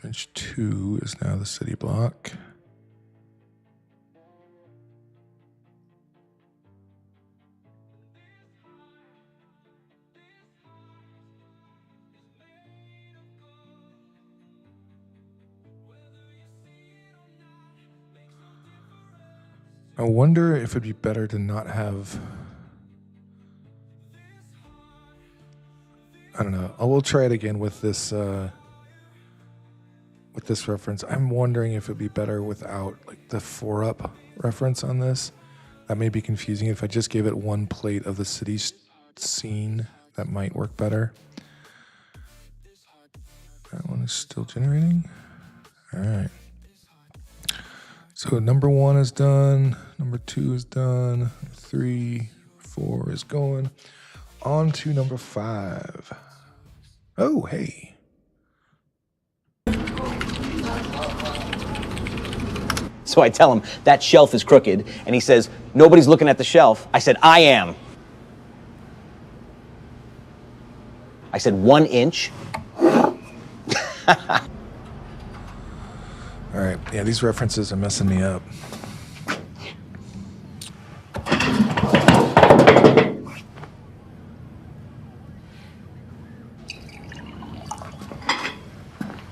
image 2 is now the city block. I wonder if it'd be better to not have, I don't know. I will try it again with this reference. I'm wondering if it'd be better without like the 4-up reference on this. That may be confusing. If I just gave it one plate of the city scene, that might work better. That one is still generating. All right. So number 1 is done. Number 2 is done. 3, 4 is going. On to number 5. Oh, hey.
So I tell him, that shelf is crooked, and he says, nobody's looking at the shelf. I said, I am. I said, 1 inch.
All right, yeah, these references are messing me up.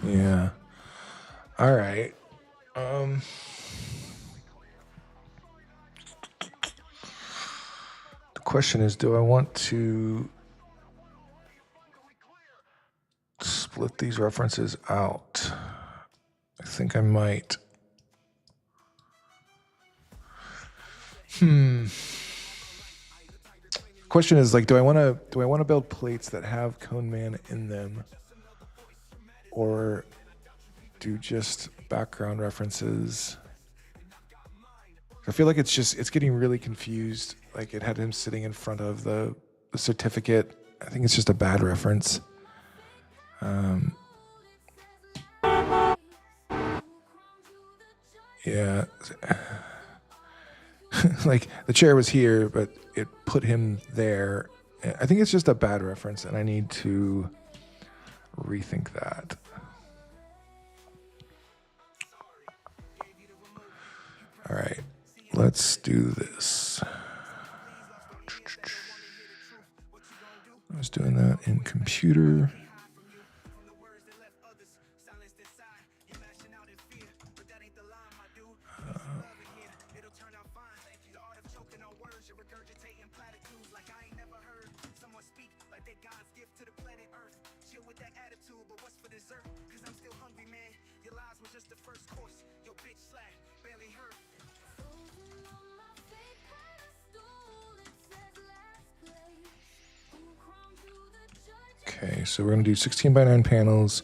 Yeah. All right. The question is, do I want to split these references out? I think I might. Question is like, do I want to build plates that have Cone Man in them, or do just background references? I feel like it's getting really confused. Like it had him sitting in front of the certificate. I think it's just a bad reference. Yeah. Like the chair was here, but it put him there. I think it's just a bad reference, and I need to rethink that. All right, let's do this. I was doing that in computer. Okay, so we're going to do 16 by 9 panels.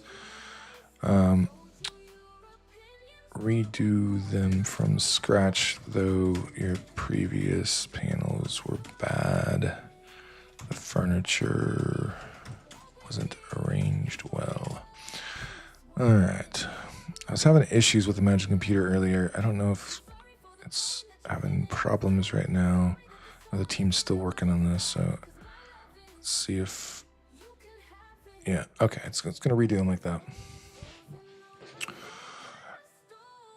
Redo them from scratch, though your previous panels were bad. The furniture wasn't arranged well. All right. I was having issues with the Magic Computer earlier. I don't know if it's having problems right now. The team's still working on this, so let's see if... Yeah, okay, it's going to redo them like that.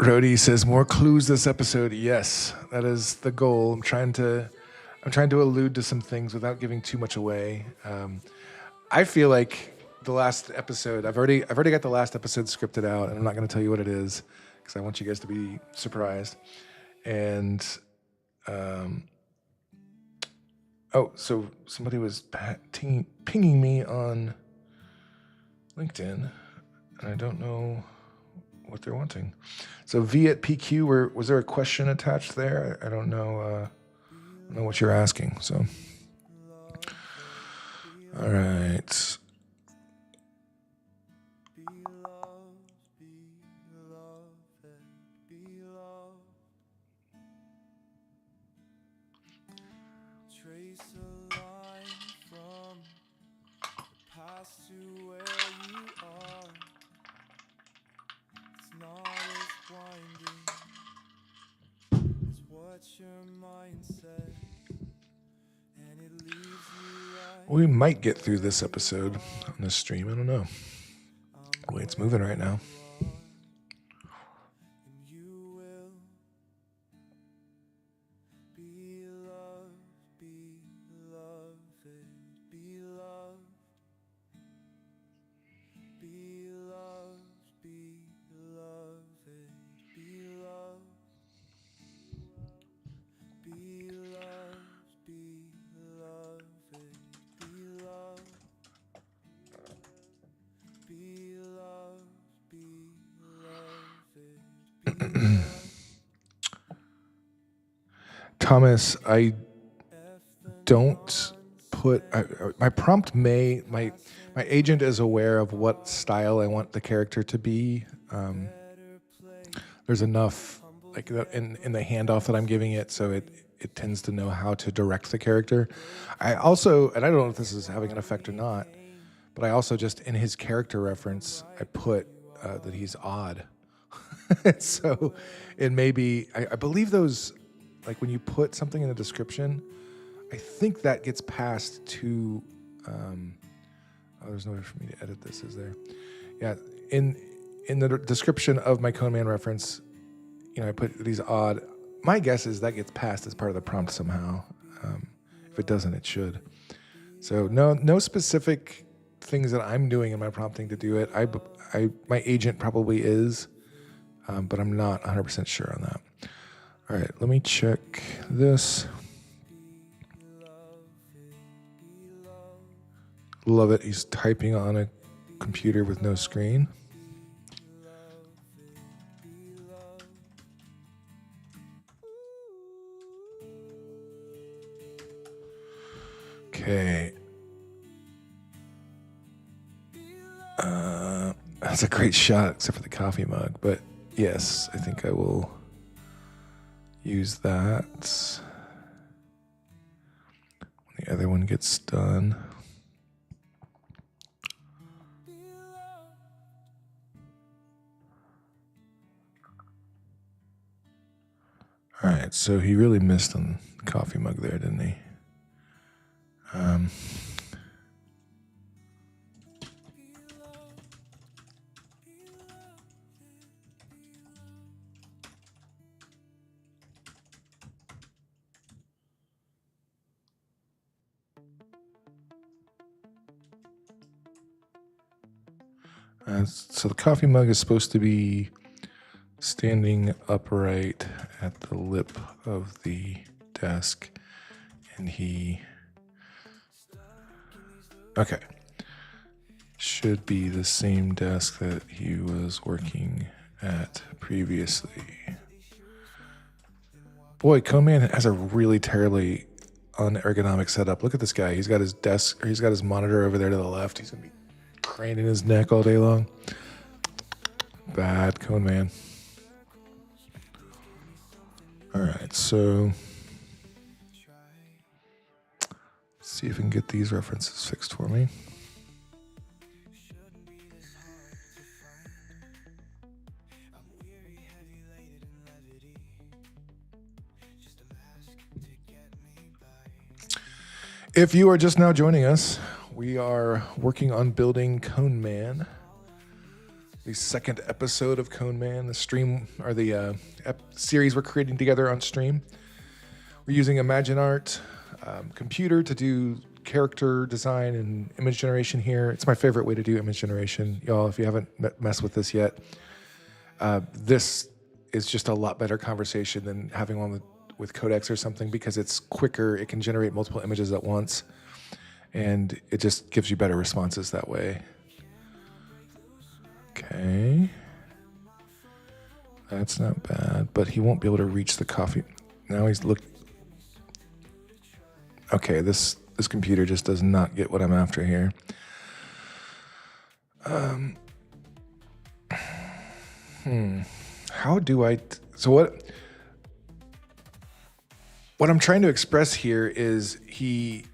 Rody says, more clues this episode. Yes, that is the goal. I'm trying to allude to some things without giving too much away. I feel like
the last episode. I've already got the last episode scripted out, and I'm not going to tell you what it is because I want you guys to be surprised. And so somebody was pinging me on LinkedIn, and I don't know what they're wanting. So V at PQ, was there a question attached there? I don't know. I don't know what you're asking. So, all right.
Trace a line from the past to where you are. It's not as winding as what your mind said, and it leaves you right.
We might get through this episode on this stream. I don't know. The way it's moving right now.
And you will be loved, be beloved, be loved, be loved, be beloved, be loved, be loved, be beloved, be loved, be loved, be beloved, be loved.
Thomas, I don't put my prompt my agent is aware of what style I want the character to be. There's enough like in the handoff that I'm giving it, so it tends to know how to direct the character. I also, and I don't know if this is having an effect or not, but I also just in his character reference I put that he's odd. So it may be I believe those, like when you put something in the description, I think that gets passed to, there's no way for me to edit this, is there? Yeah, in the description of my Cone Man reference, I put that he's odd. My guess is that gets passed as part of the prompt somehow. If it doesn't, it should. So no specific things that I'm doing in my prompting to do it. My agent probably is, but I'm not 100% sure on that. All right, let me check this. Love it. He's typing on a computer with no screen. Okay. That's a great shot, except for the coffee mug. But yes, I think I will use that when the other one gets done. All right, so he really missed on the coffee mug there, didn't he? So the coffee mug is supposed to be standing upright at the lip of the desk, and okay, should be the same desk that he was working at previously. Boy, Cone Man has a really terribly unergonomic setup. Look at this guy. He's got his desk, or he's got his monitor over there to the left. He's gonna be craning his neck all day long. Bad Cone Man. All right, so let's see if we can get these references fixed for me. If you are just now joining us, we are working on building Cone Man, the second episode of Cone Man, the stream, or the series we're creating together on stream. We're using ImagineArt computer to do
character design and image generation here. It's my favorite way to do image generation. Y'all, if you haven't messed with this yet, this is just a lot better conversation than having one with Codex or something, because it's quicker. It can generate multiple images at once, and it just gives you better responses that way. Okay. That's not bad, but he won't be able to reach the coffee. Now he's okay, this computer just does not get what I'm after here. How do I... So what I'm trying to express here is he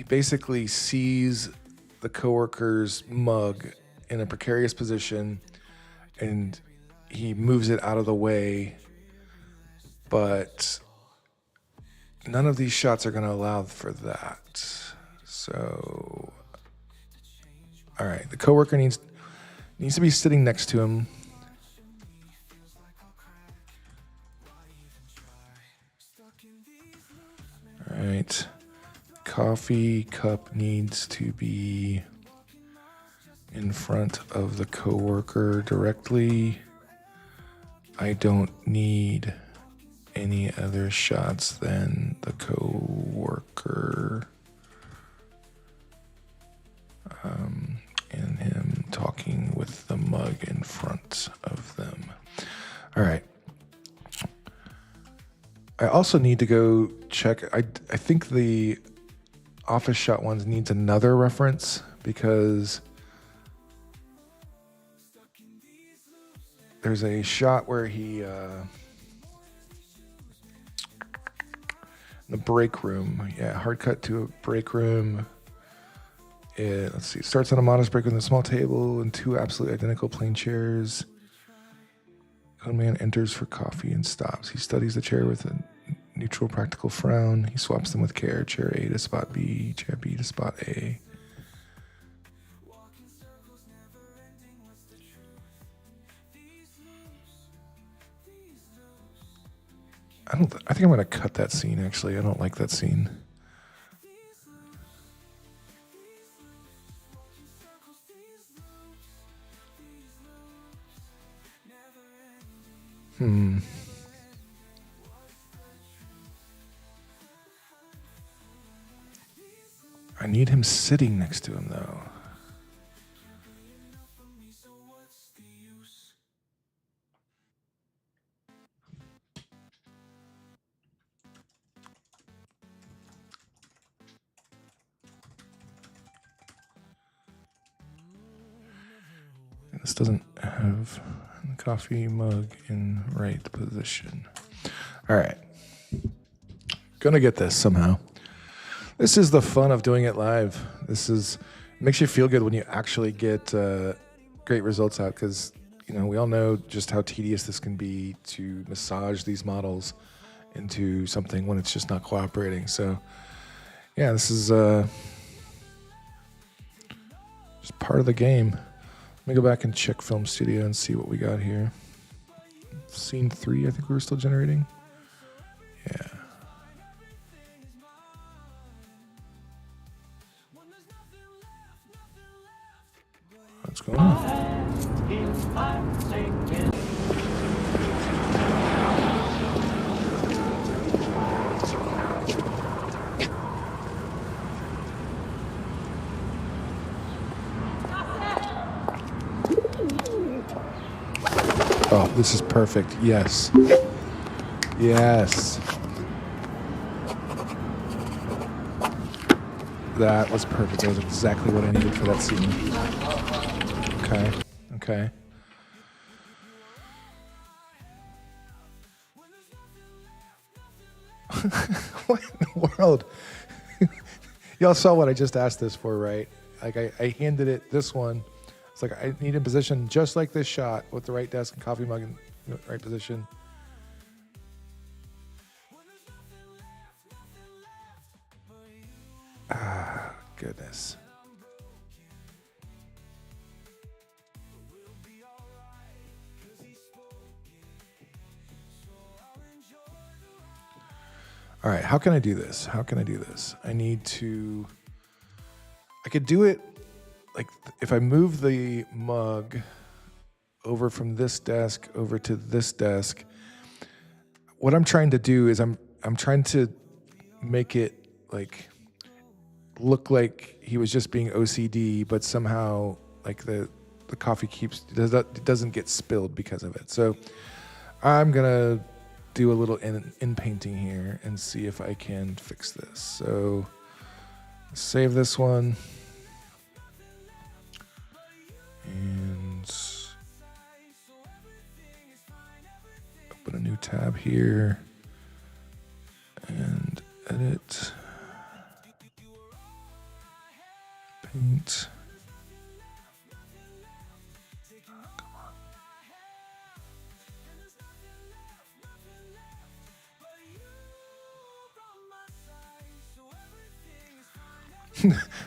basically sees the coworker's mug in a precarious position, and he moves it out of the way, but none of these shots are going to allow for that. So, all right, the coworker needs to be sitting next to him. All right, coffee cup needs to be in front of the coworker directly. I don't need any other shots than the coworker and him talking with the mug in front of them. All right. I also need to go check. I think the office shot ones needs another reference, because there's a shot where he in the break room. Yeah, hard cut to a break room. Let's see. It starts on a modest break room with a small table and two absolutely identical plain chairs. Cone man enters for coffee and stops. He studies the chair with a neutral, practical frown. He swaps them with care. Chair A to spot B, chair B to spot A. I think I'm going to cut that scene, actually. I don't like that scene. I need him sitting next to him, though. This doesn't have the coffee mug in right position. All right. Gonna get this somehow. This is the fun of doing it live. It makes you feel good when you actually get great results out, because we all know just how tedious this can be to massage these models into something when it's just not cooperating. So yeah, this is just part of the game. Let me go back and check Film Studio and see what we got here. Scene 3, I think we were still generating. Yeah. What's going on? Oh, this is perfect. Yes. Yes. That was perfect. That was exactly what I needed for that scene. Okay. Okay. What in the world? Y'all saw what I just asked this for, right? Like I handed it this one. It's like, I need a position just like this shot with the right desk and coffee mug in the right position. Ah, goodness.
All right, how can I do this? How can I do this? I could do it like if I move the mug over from this desk over to this desk. What I'm trying to do is I'm trying to make it like look like he was just being OCD, but somehow like the coffee doesn't get spilled because of it. So I'm gonna do a little in painting here and see if I can fix this. So save this one and open a new tab here and edit, paint.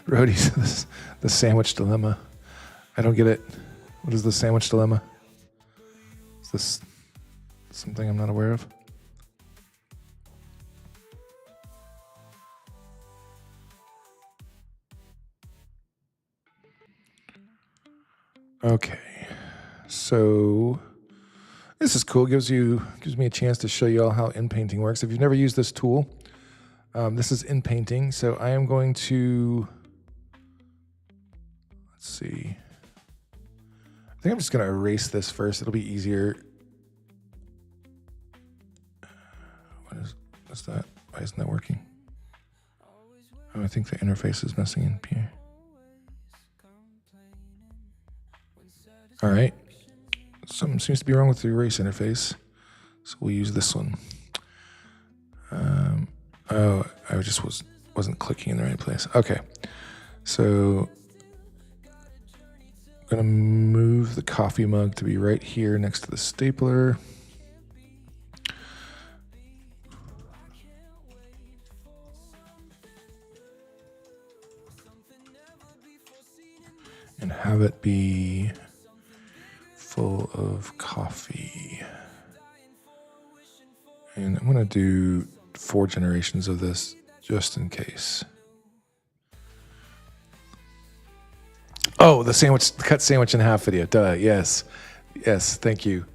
Rhodey's the sandwich dilemma. I don't get it. What is the sandwich dilemma? Is this something I'm not aware of? Okay, so this is cool. Gives me a chance to show you all how in-painting works. If you've never used this tool, this is in-painting. So I am going to, let's see. I think I'm just going to erase this first. It'll be easier. What's that? Why isn't that working? Oh, I think the interface is messing in here. All right. Something seems to be wrong with the erase interface. So we'll use this one. Oh, I just wasn't clicking in the right place. Okay. So I'm gonna move the coffee mug to be right here next to the stapler. And have it be full of coffee. And I'm gonna do 4 generations of this just in case. Oh, the cut sandwich in half video. Duh, yes. Yes, thank you.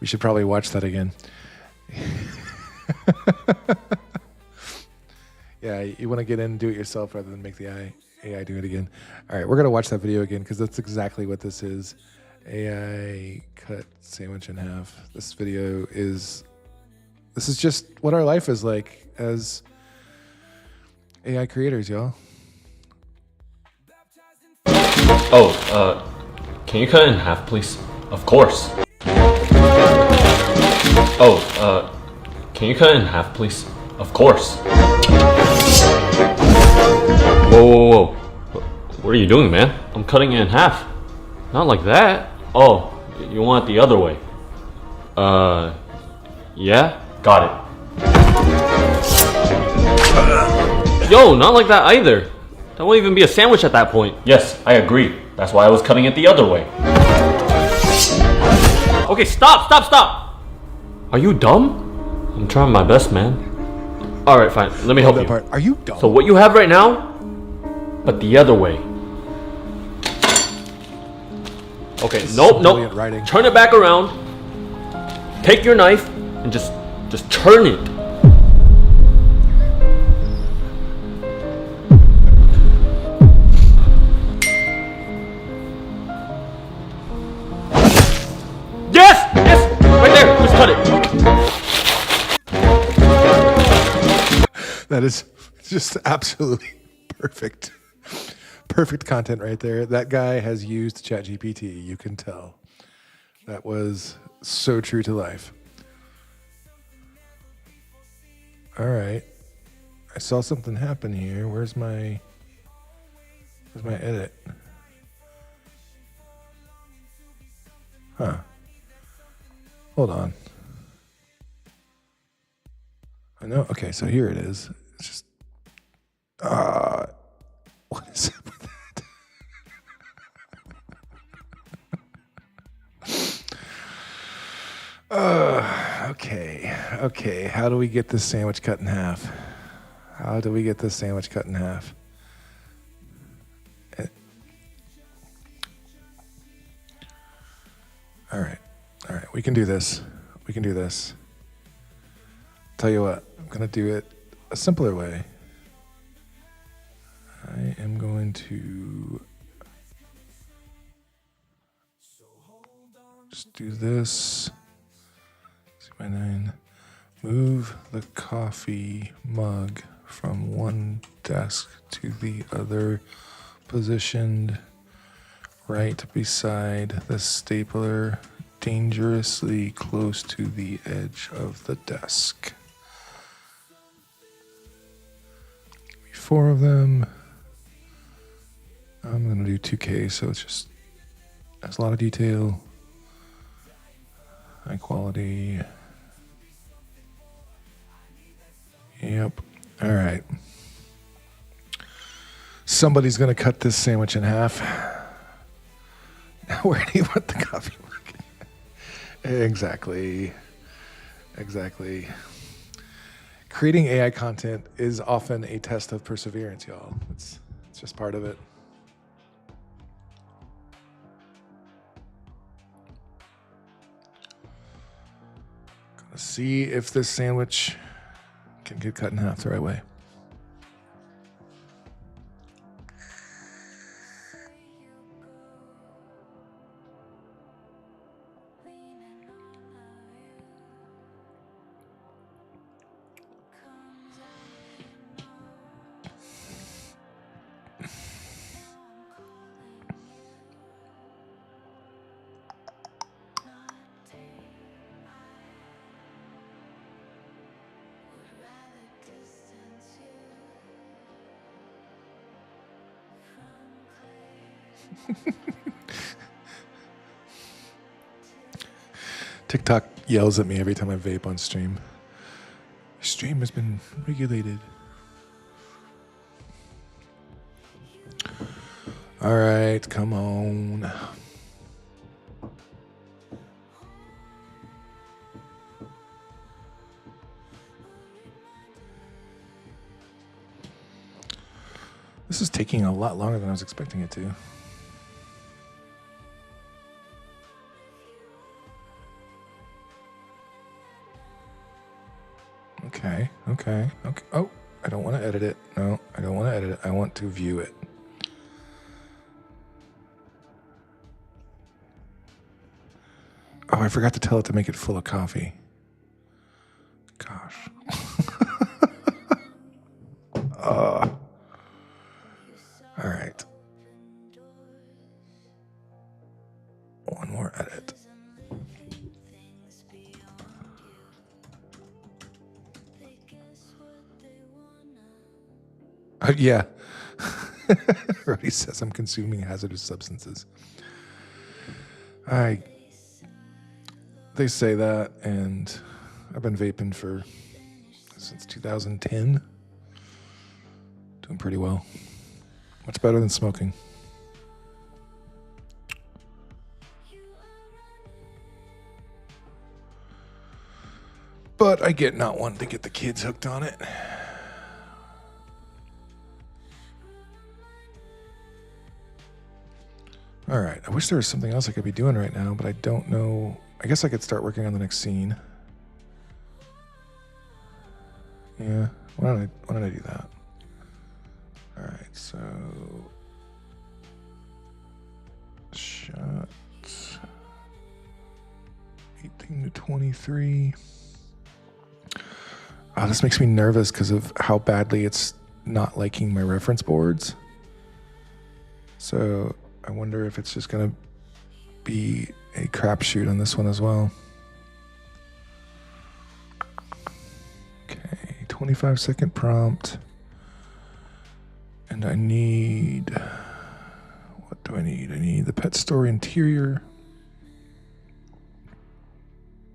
We should probably watch that again. Yeah, you want to get in and do it yourself rather than make the AI do it again. All right, we're going to watch that video again because that's exactly what this is. AI cut sandwich in half. This is just what our life is like as AI creators, y'all.
Oh, can you cut it in half, please? Of course. Oh, can you cut it in half, please? Of course. Whoa, whoa, whoa. What are you doing, man? I'm cutting it in half. Not like that. Oh, you want it the other way. Yeah? Got it. Yo, not like that either. That won't even be a sandwich at that point. Yes, I agree. That's why I was cutting it the other way. Okay, stop! Are you dumb? I'm trying my best, man. Alright, fine. Let me help you.
Are you dumb?
So what you have right now, but the other way. Okay, nope.
Writing.
Turn it back around. Take your knife and just turn it. Yes! Right there. Just cut it.
That is just absolutely perfect. Perfect content right there. That guy has used ChatGPT. You can tell. That was so true to life. All right. I saw something happen here. Where's my edit? Huh. Hold on. I know. Okay, so here it is. It's just what is up with that? Okay. Okay, how do we get this sandwich cut in half? How do we get this sandwich cut in half? All right, we can do this. We can do this. Tell you what, I'm gonna do it a simpler way. I am going to just do this. 2x9. Move the coffee mug from one desk to the other, positioned right beside the stapler, dangerously close to the edge of the desk. 4 of them. I'm gonna do 2K, so it's just has a lot of detail, high quality. Yep. All right. Somebody's gonna cut this sandwich in half. Now, where do you want the coffee mug? Exactly. Creating AI content is often a test of perseverance, y'all. It's just part of it. Gonna see if this sandwich can get cut in half the right way. TikTok yells at me every time I vape on stream. Your stream has been regulated. All right, come on. This is taking a lot longer than I was expecting it to. Okay. Oh, I don't want to edit it. No, I don't want to edit it. I want to view it. Oh, I forgot to tell it to make it full of coffee. Gosh. All right. One more edit. Yeah. Roddy says I'm consuming hazardous substances. They say that, and I've been vaping since 2010. Doing pretty well. Much better than smoking. But I get not wanting to get the kids hooked on it. All right, I wish there was something else I could be doing right now, but I don't know. I guess I could start working on the next scene. Yeah, why don't I do that? All right, so shot 18 to 23. Oh, this makes me nervous because of how badly it's not liking my reference boards. So I wonder if it's just gonna be a crapshoot on this one as well. Okay, 25-second prompt. And I need, what do I need? I need the pet store interior.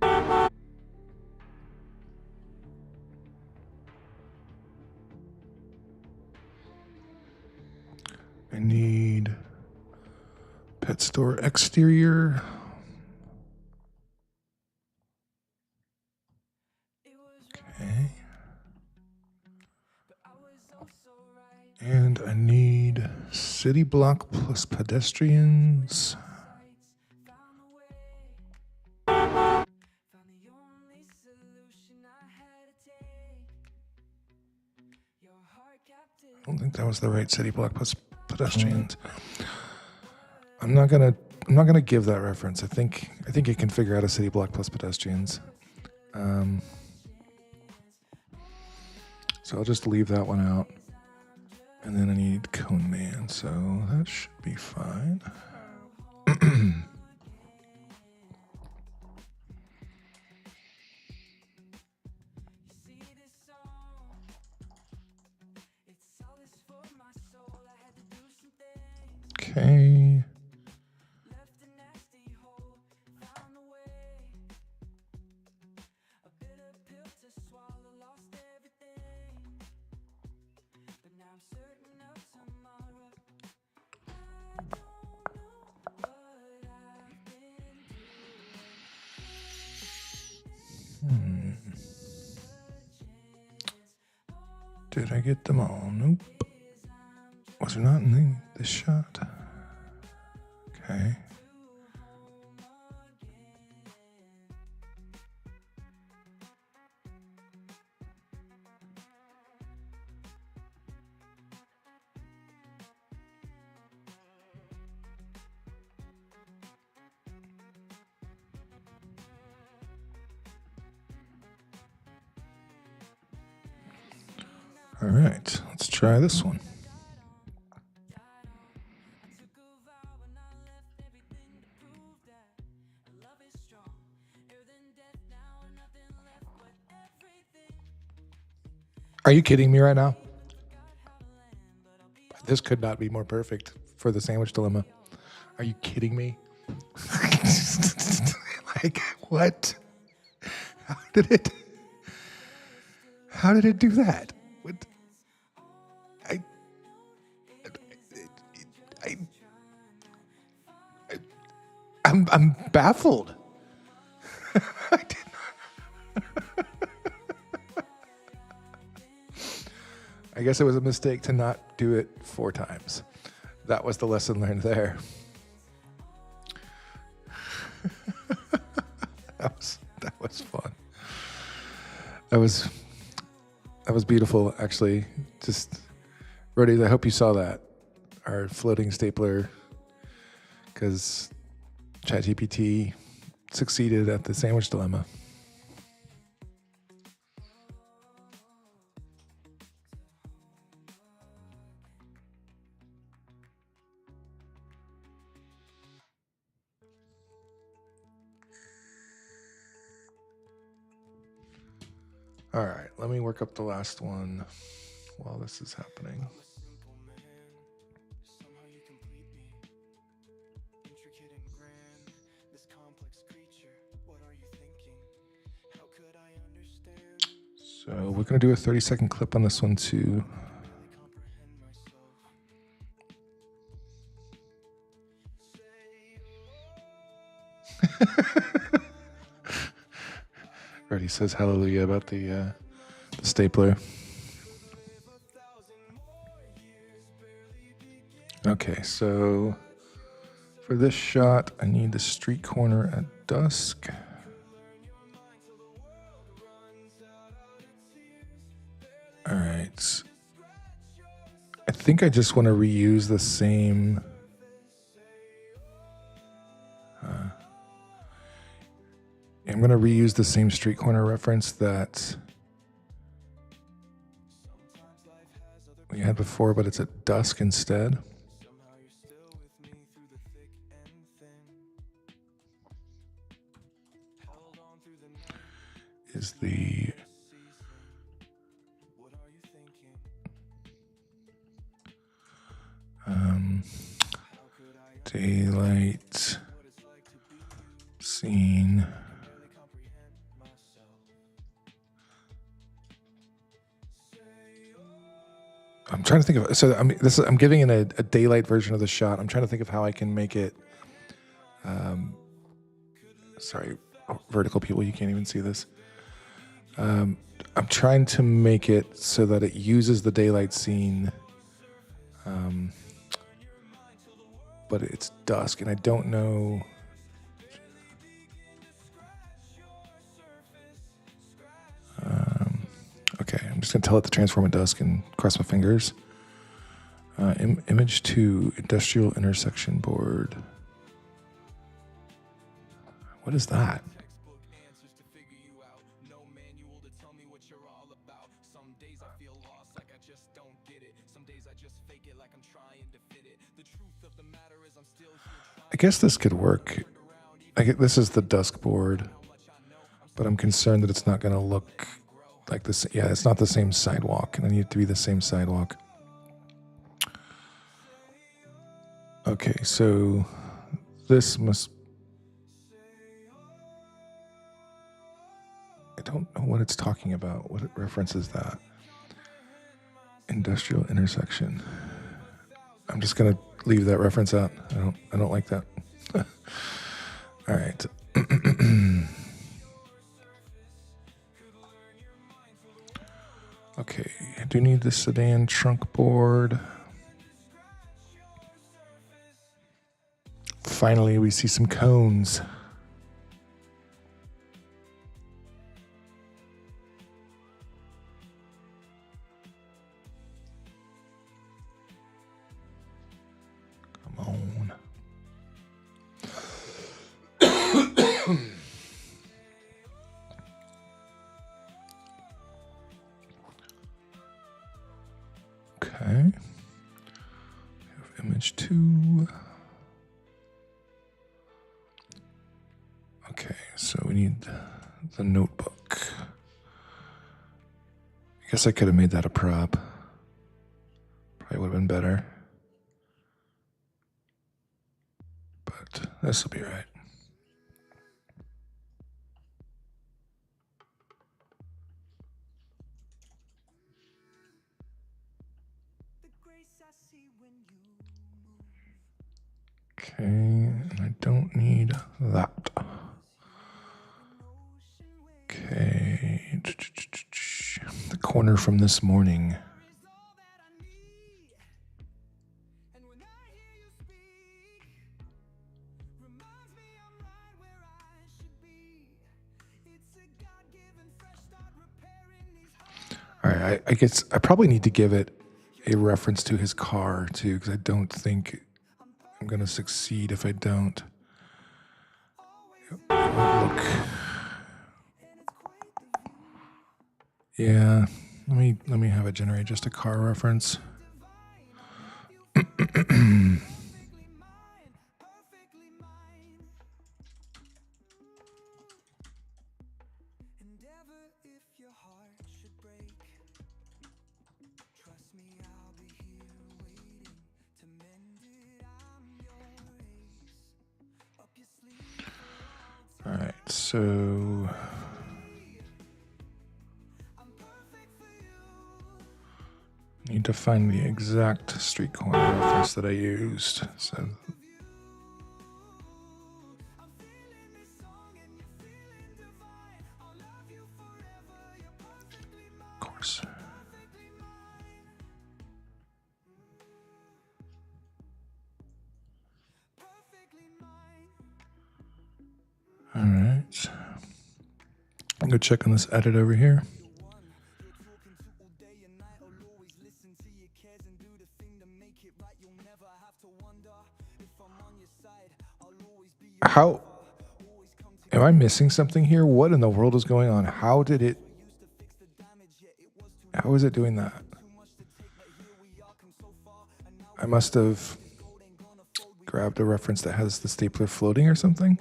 I need pet store exterior. City block plus pedestrians.
Found the only solution I had to take. Your heart captive.
I don't think that was the right city block plus pedestrians. I'm not gonna give that reference. I think you can figure out a city block plus pedestrians. So I'll just leave that one out. And then I need Cone Man, so that should be fine.
See this song? It's solace for my soul. I had to do some things.
Okay.
Left a nasty hole. Found a way. A bitter pill to swallow. Lost everything. But now I'm certain of tomorrow. I don't know what I've been
Did I get them all? Nope. Was there not in this shot? Okay. All right, let's try this one. Are you kidding me right now? This could not be more perfect for the sandwich dilemma. Are you kidding me? Like, what? How did it do that? What? I'm baffled. I did not. I guess it was a mistake to not do it 4 times. That was the lesson learned there. That was fun. That was beautiful, actually. Just, Rody, I hope you saw that. Our floating stapler, because ChatGPT succeeded at the sandwich dilemma. All right, let me work up the last one while this is happening. So we're going to do a 30-second clip on this one too. Already says hallelujah about the stapler. Okay, so for this shot, I need the street corner at dusk. All right. I think I just want to reuse the same. I'm going to reuse the same street corner reference that we had before, but it's at dusk instead. Is the daylight scene. I'm trying to think of, so I'm giving it a daylight version of the shot. I'm trying to think of how I can make it. Sorry, vertical people, you can't even see this. I'm trying to make it so that it uses the daylight scene but it's dusk, and I don't know. Okay, I'm just gonna tell it to transform at dusk and cross my fingers. Image 2, industrial intersection board. What is that? I guess this could work. This is the dusk board, but I'm concerned that it's not going to look like this. Yeah, it's not the same sidewalk, and I need it to be the same sidewalk. Okay, so this must... I don't know what it's talking about. What reference is that? Industrial intersection. I'm just gonna leave that reference out. I don't like that. All right. Okay, I do need the sedan trunk board. Finally, we see some cones. Come on. Okay. We have image 2. Okay, so we need the notebook. I guess I could have made that a prop. Probably would have been better. But this will be right. Okay, and I don't need that. Okay. The corner from this morning. All right, I guess I probably need to give it a reference to his car too, because I don't think I'm gonna succeed if I don't. Look. Yeah, let me have it generate just a car reference. All right, so need to find the exact street corner reference that I used. So, of course. All right. I'll go check on this edit over here. How am I missing something here? What in the world is going on? How is it doing that? I must have grabbed a reference that has the stapler floating or something.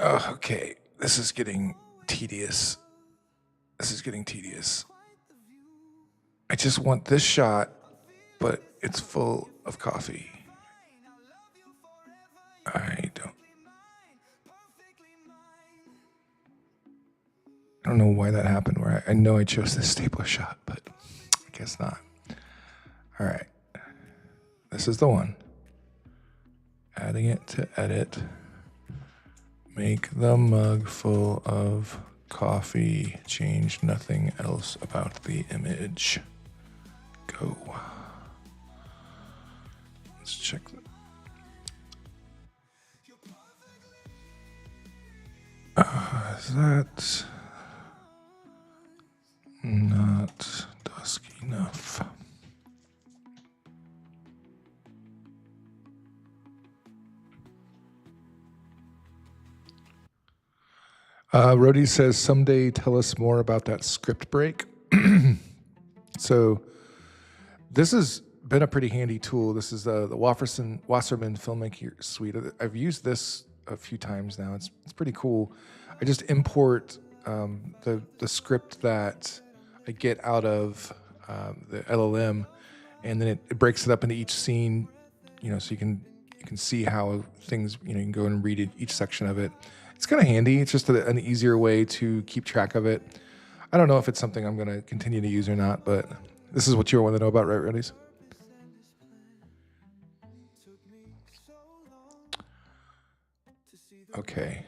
Oh, okay. This is getting tedious. I just want this shot, but it's full of coffee. I don't know why that happened, where I know I chose this stapler shot, but I guess not. All right. This is the one. Adding it to edit. Make the mug full of coffee. Change nothing else about the image. Go. Let's check that. Is that not dusk enough? Rhodey says, someday tell us more about that script break. So this has been a pretty handy tool. This is the Wasserman Filmmaker Suite. I've used this a few times now. It's pretty cool. I just import the script that I get out of the LLM, and then it breaks it up into each scene, so you can see how things, you can go and read each section of it. It's kind of handy. It's just an easier way to keep track of it. I don't know if it's something I'm going to continue to use or not, but this is what you want to know about, right, Reddies? Okay.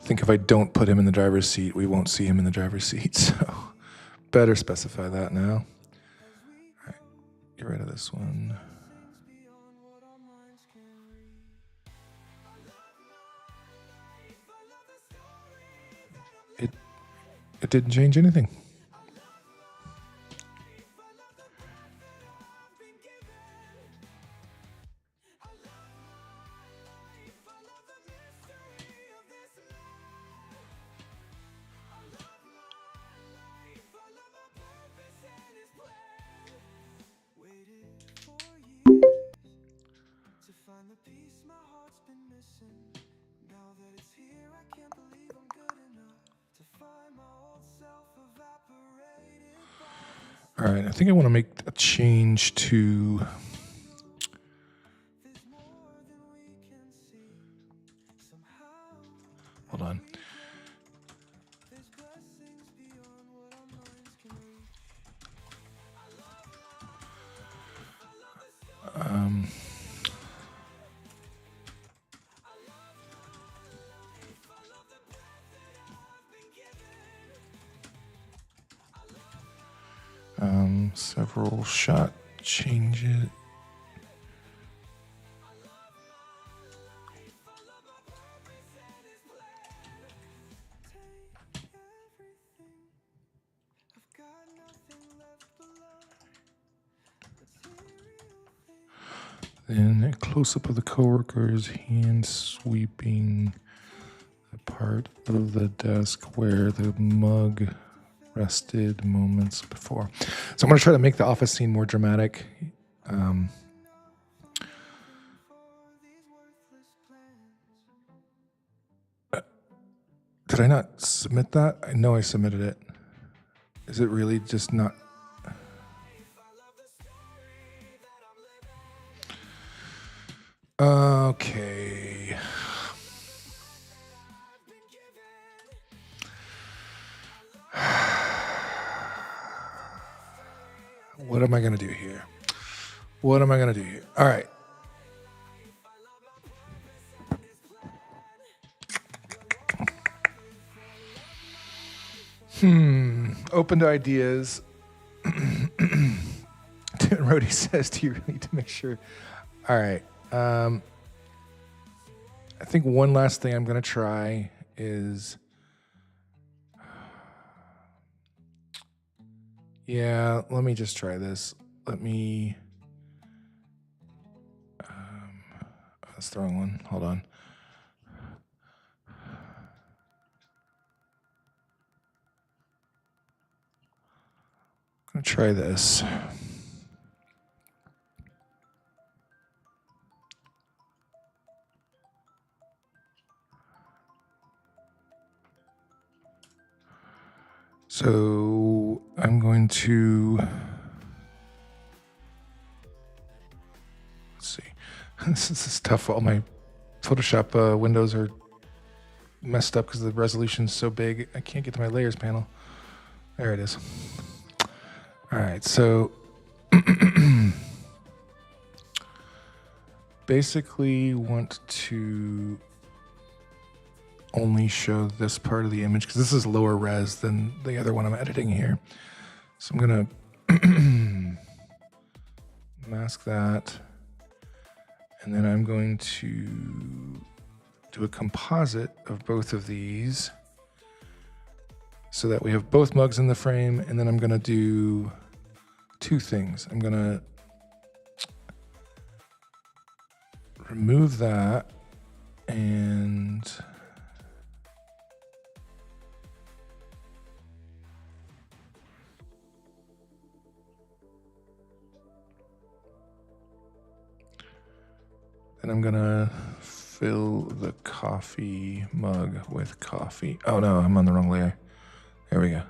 I think if I don't put him in the driver's seat, we won't see him in the driver's seat, so better specify that now. All right, get rid of this one. It didn't change anything. All right, I think I want to make a change to hold on. Several shot changes. Then a close-up of the coworker's hand sweeping the part of the desk where the mug rested moments before. So I'm going to try to make the office scene more dramatic. Did I not submit that? I know I submitted it. Is it really just not? Okay. What am I going to do here? What am I going to do here? All right. Open to ideas. Rhodey says, do you really need to make sure? All right. I think one last thing I'm going to try is... Yeah, let me just try this. Let me... that's the wrong one. Hold on. I'm going to try this. So I'm going to, let's see, this is tough. All my Photoshop windows are messed up because the resolution is so big. I can't get to my layers panel. There it is. All right, so basically want to only show this part of the image because this is lower res than the other one I'm editing here. So I'm gonna mask that, and then I'm going to do a composite of both of these so that we have both mugs in the frame, and then I'm gonna do two things. I'm gonna remove that and then I'm gonna fill the coffee mug with coffee. Oh no, I'm on the wrong layer. There we go.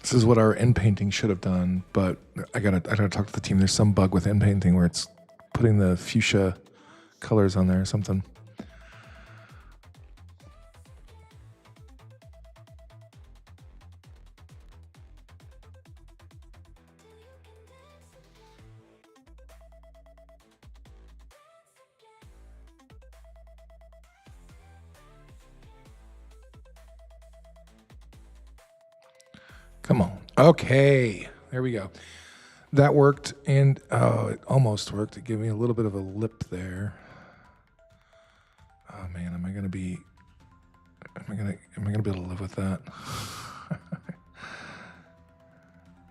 This is what our end painting should have done, but I gotta talk to the team. There's some bug with end painting where it's putting the fuchsia colors on there or something. Come on. Okay, there we go. That worked, and it almost worked. It gave me a little bit of a lip there. Oh man, am I gonna be able to live with that?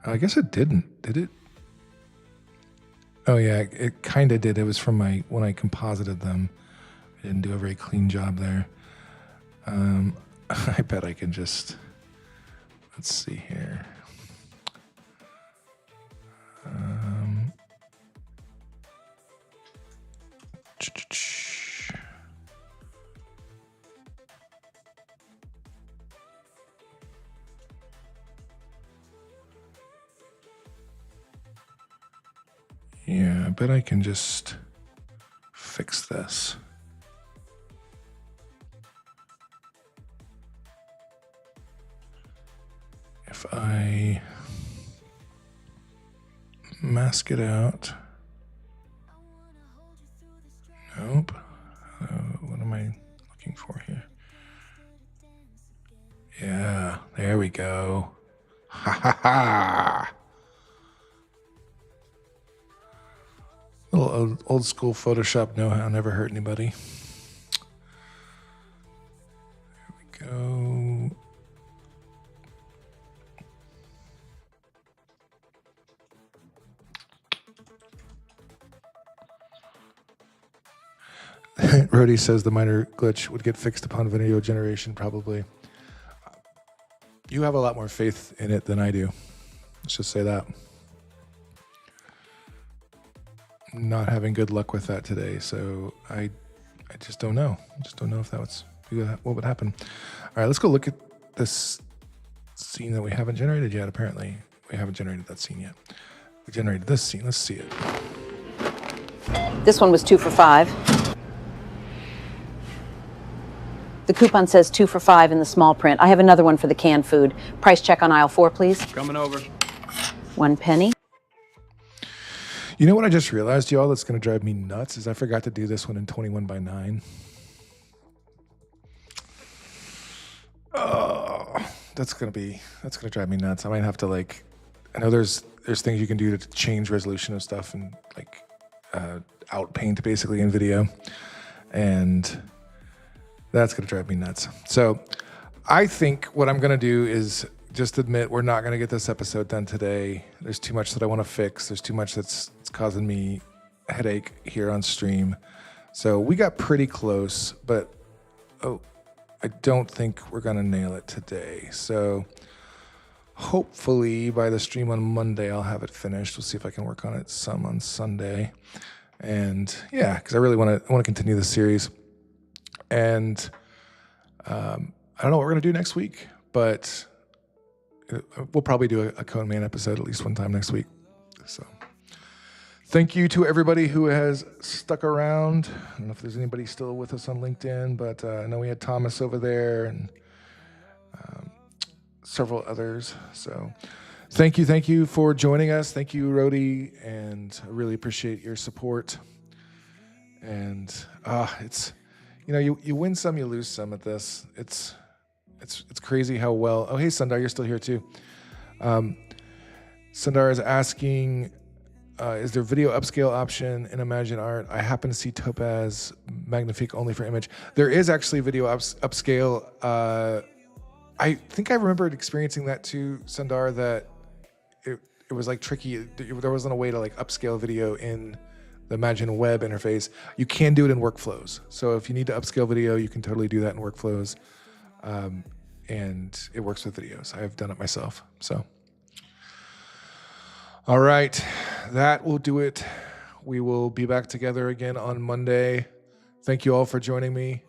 I guess it didn't, did it? Oh yeah, it kind of did. It was from when I composited them. I didn't do a very clean job there. I bet I can just. Let's see here. Yeah, I bet I can just fix this. If I mask it out. Nope. What am I looking for here? Yeah, there we go. Ha ha ha! Little old school Photoshop know-how, never hurt anybody. There we go. Rhodey says the minor glitch would get fixed upon video generation, probably. You have a lot more faith in it than I do. Let's just say that. Not having good luck with that today, so I just don't know. I just don't know if that was what would happen. All right, let's go look at this scene that we haven't generated yet. Apparently, we haven't generated that scene yet. We generated this scene. Let's see it.
This one was 2 for $5. The coupon says 2 for $5 in the small print. I have another one for the canned food. Price check on aisle 4, please.
Coming over.
1 penny.
You know what I just realized, y'all, that's going to drive me nuts is I forgot to do this one in 21:9. Oh, that's going to drive me nuts. I might have to I know there's things you can do to change resolution of stuff and outpaint basically in video, and that's going to drive me nuts. So I think what I'm going to do is just admit we're not going to get this episode done today. There's too much that I want to fix. There's too much that's causing me a headache here on stream. So we got pretty close, but I don't think we're going to nail it today. So hopefully by the stream on Monday, I'll have it finished. We'll see if I can work on it some on Sunday. And yeah, because I really want to continue the series. And I don't know what we're going to do next week, but we'll probably do a Cone Man episode at least one time next week. So Thank you to everybody who has stuck around. I don't know if there's anybody still with us on LinkedIn, but I know we had Thomas over there and several others. So thank you for joining us. Thank you, Rhodey, and I really appreciate your support. And it's, you know, you win some, you lose some at this. It's crazy how well. Oh, hey, Sundar, you're still here too. Sundar is asking, is there video upscale option in ImagineArt? I happen to see Topaz Magnifique only for image. There is actually video upscale. I think I remembered experiencing that too, Sundar, that it was like tricky. There wasn't a way to like upscale video in the Imagine web interface. You can do it in workflows. So if you need to upscale video, you can totally do that in workflows. And it works with videos. I've done it myself, so. All right, that will do it. We will be back together again on Monday. Thank you all for joining me.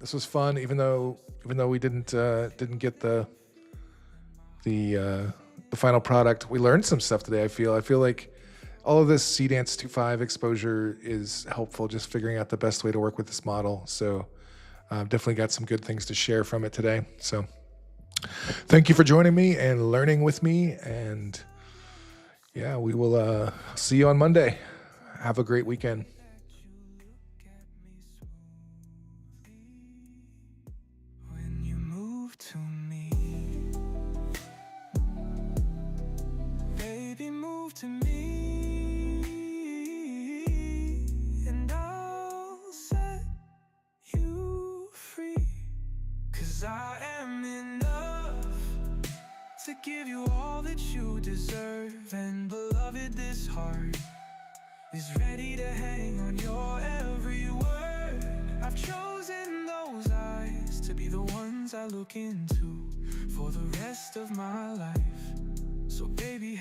This was fun, even though we didn't get the final product. We learned some stuff today. I feel like all of this Seedance 2.5 exposure is helpful, just figuring out the best way to work with this model. So definitely got some good things to share from it today. So thank you for joining me and learning with me. And yeah, we will see you on Monday. Have a great weekend.
When you move to me, baby, move to me, and I'll set you free. 'Cause I am enough to give you all that you deserve. And beloved, this heart is ready to hang on your every word. I've chosen those eyes to be the ones I look into for the rest of my life. So baby,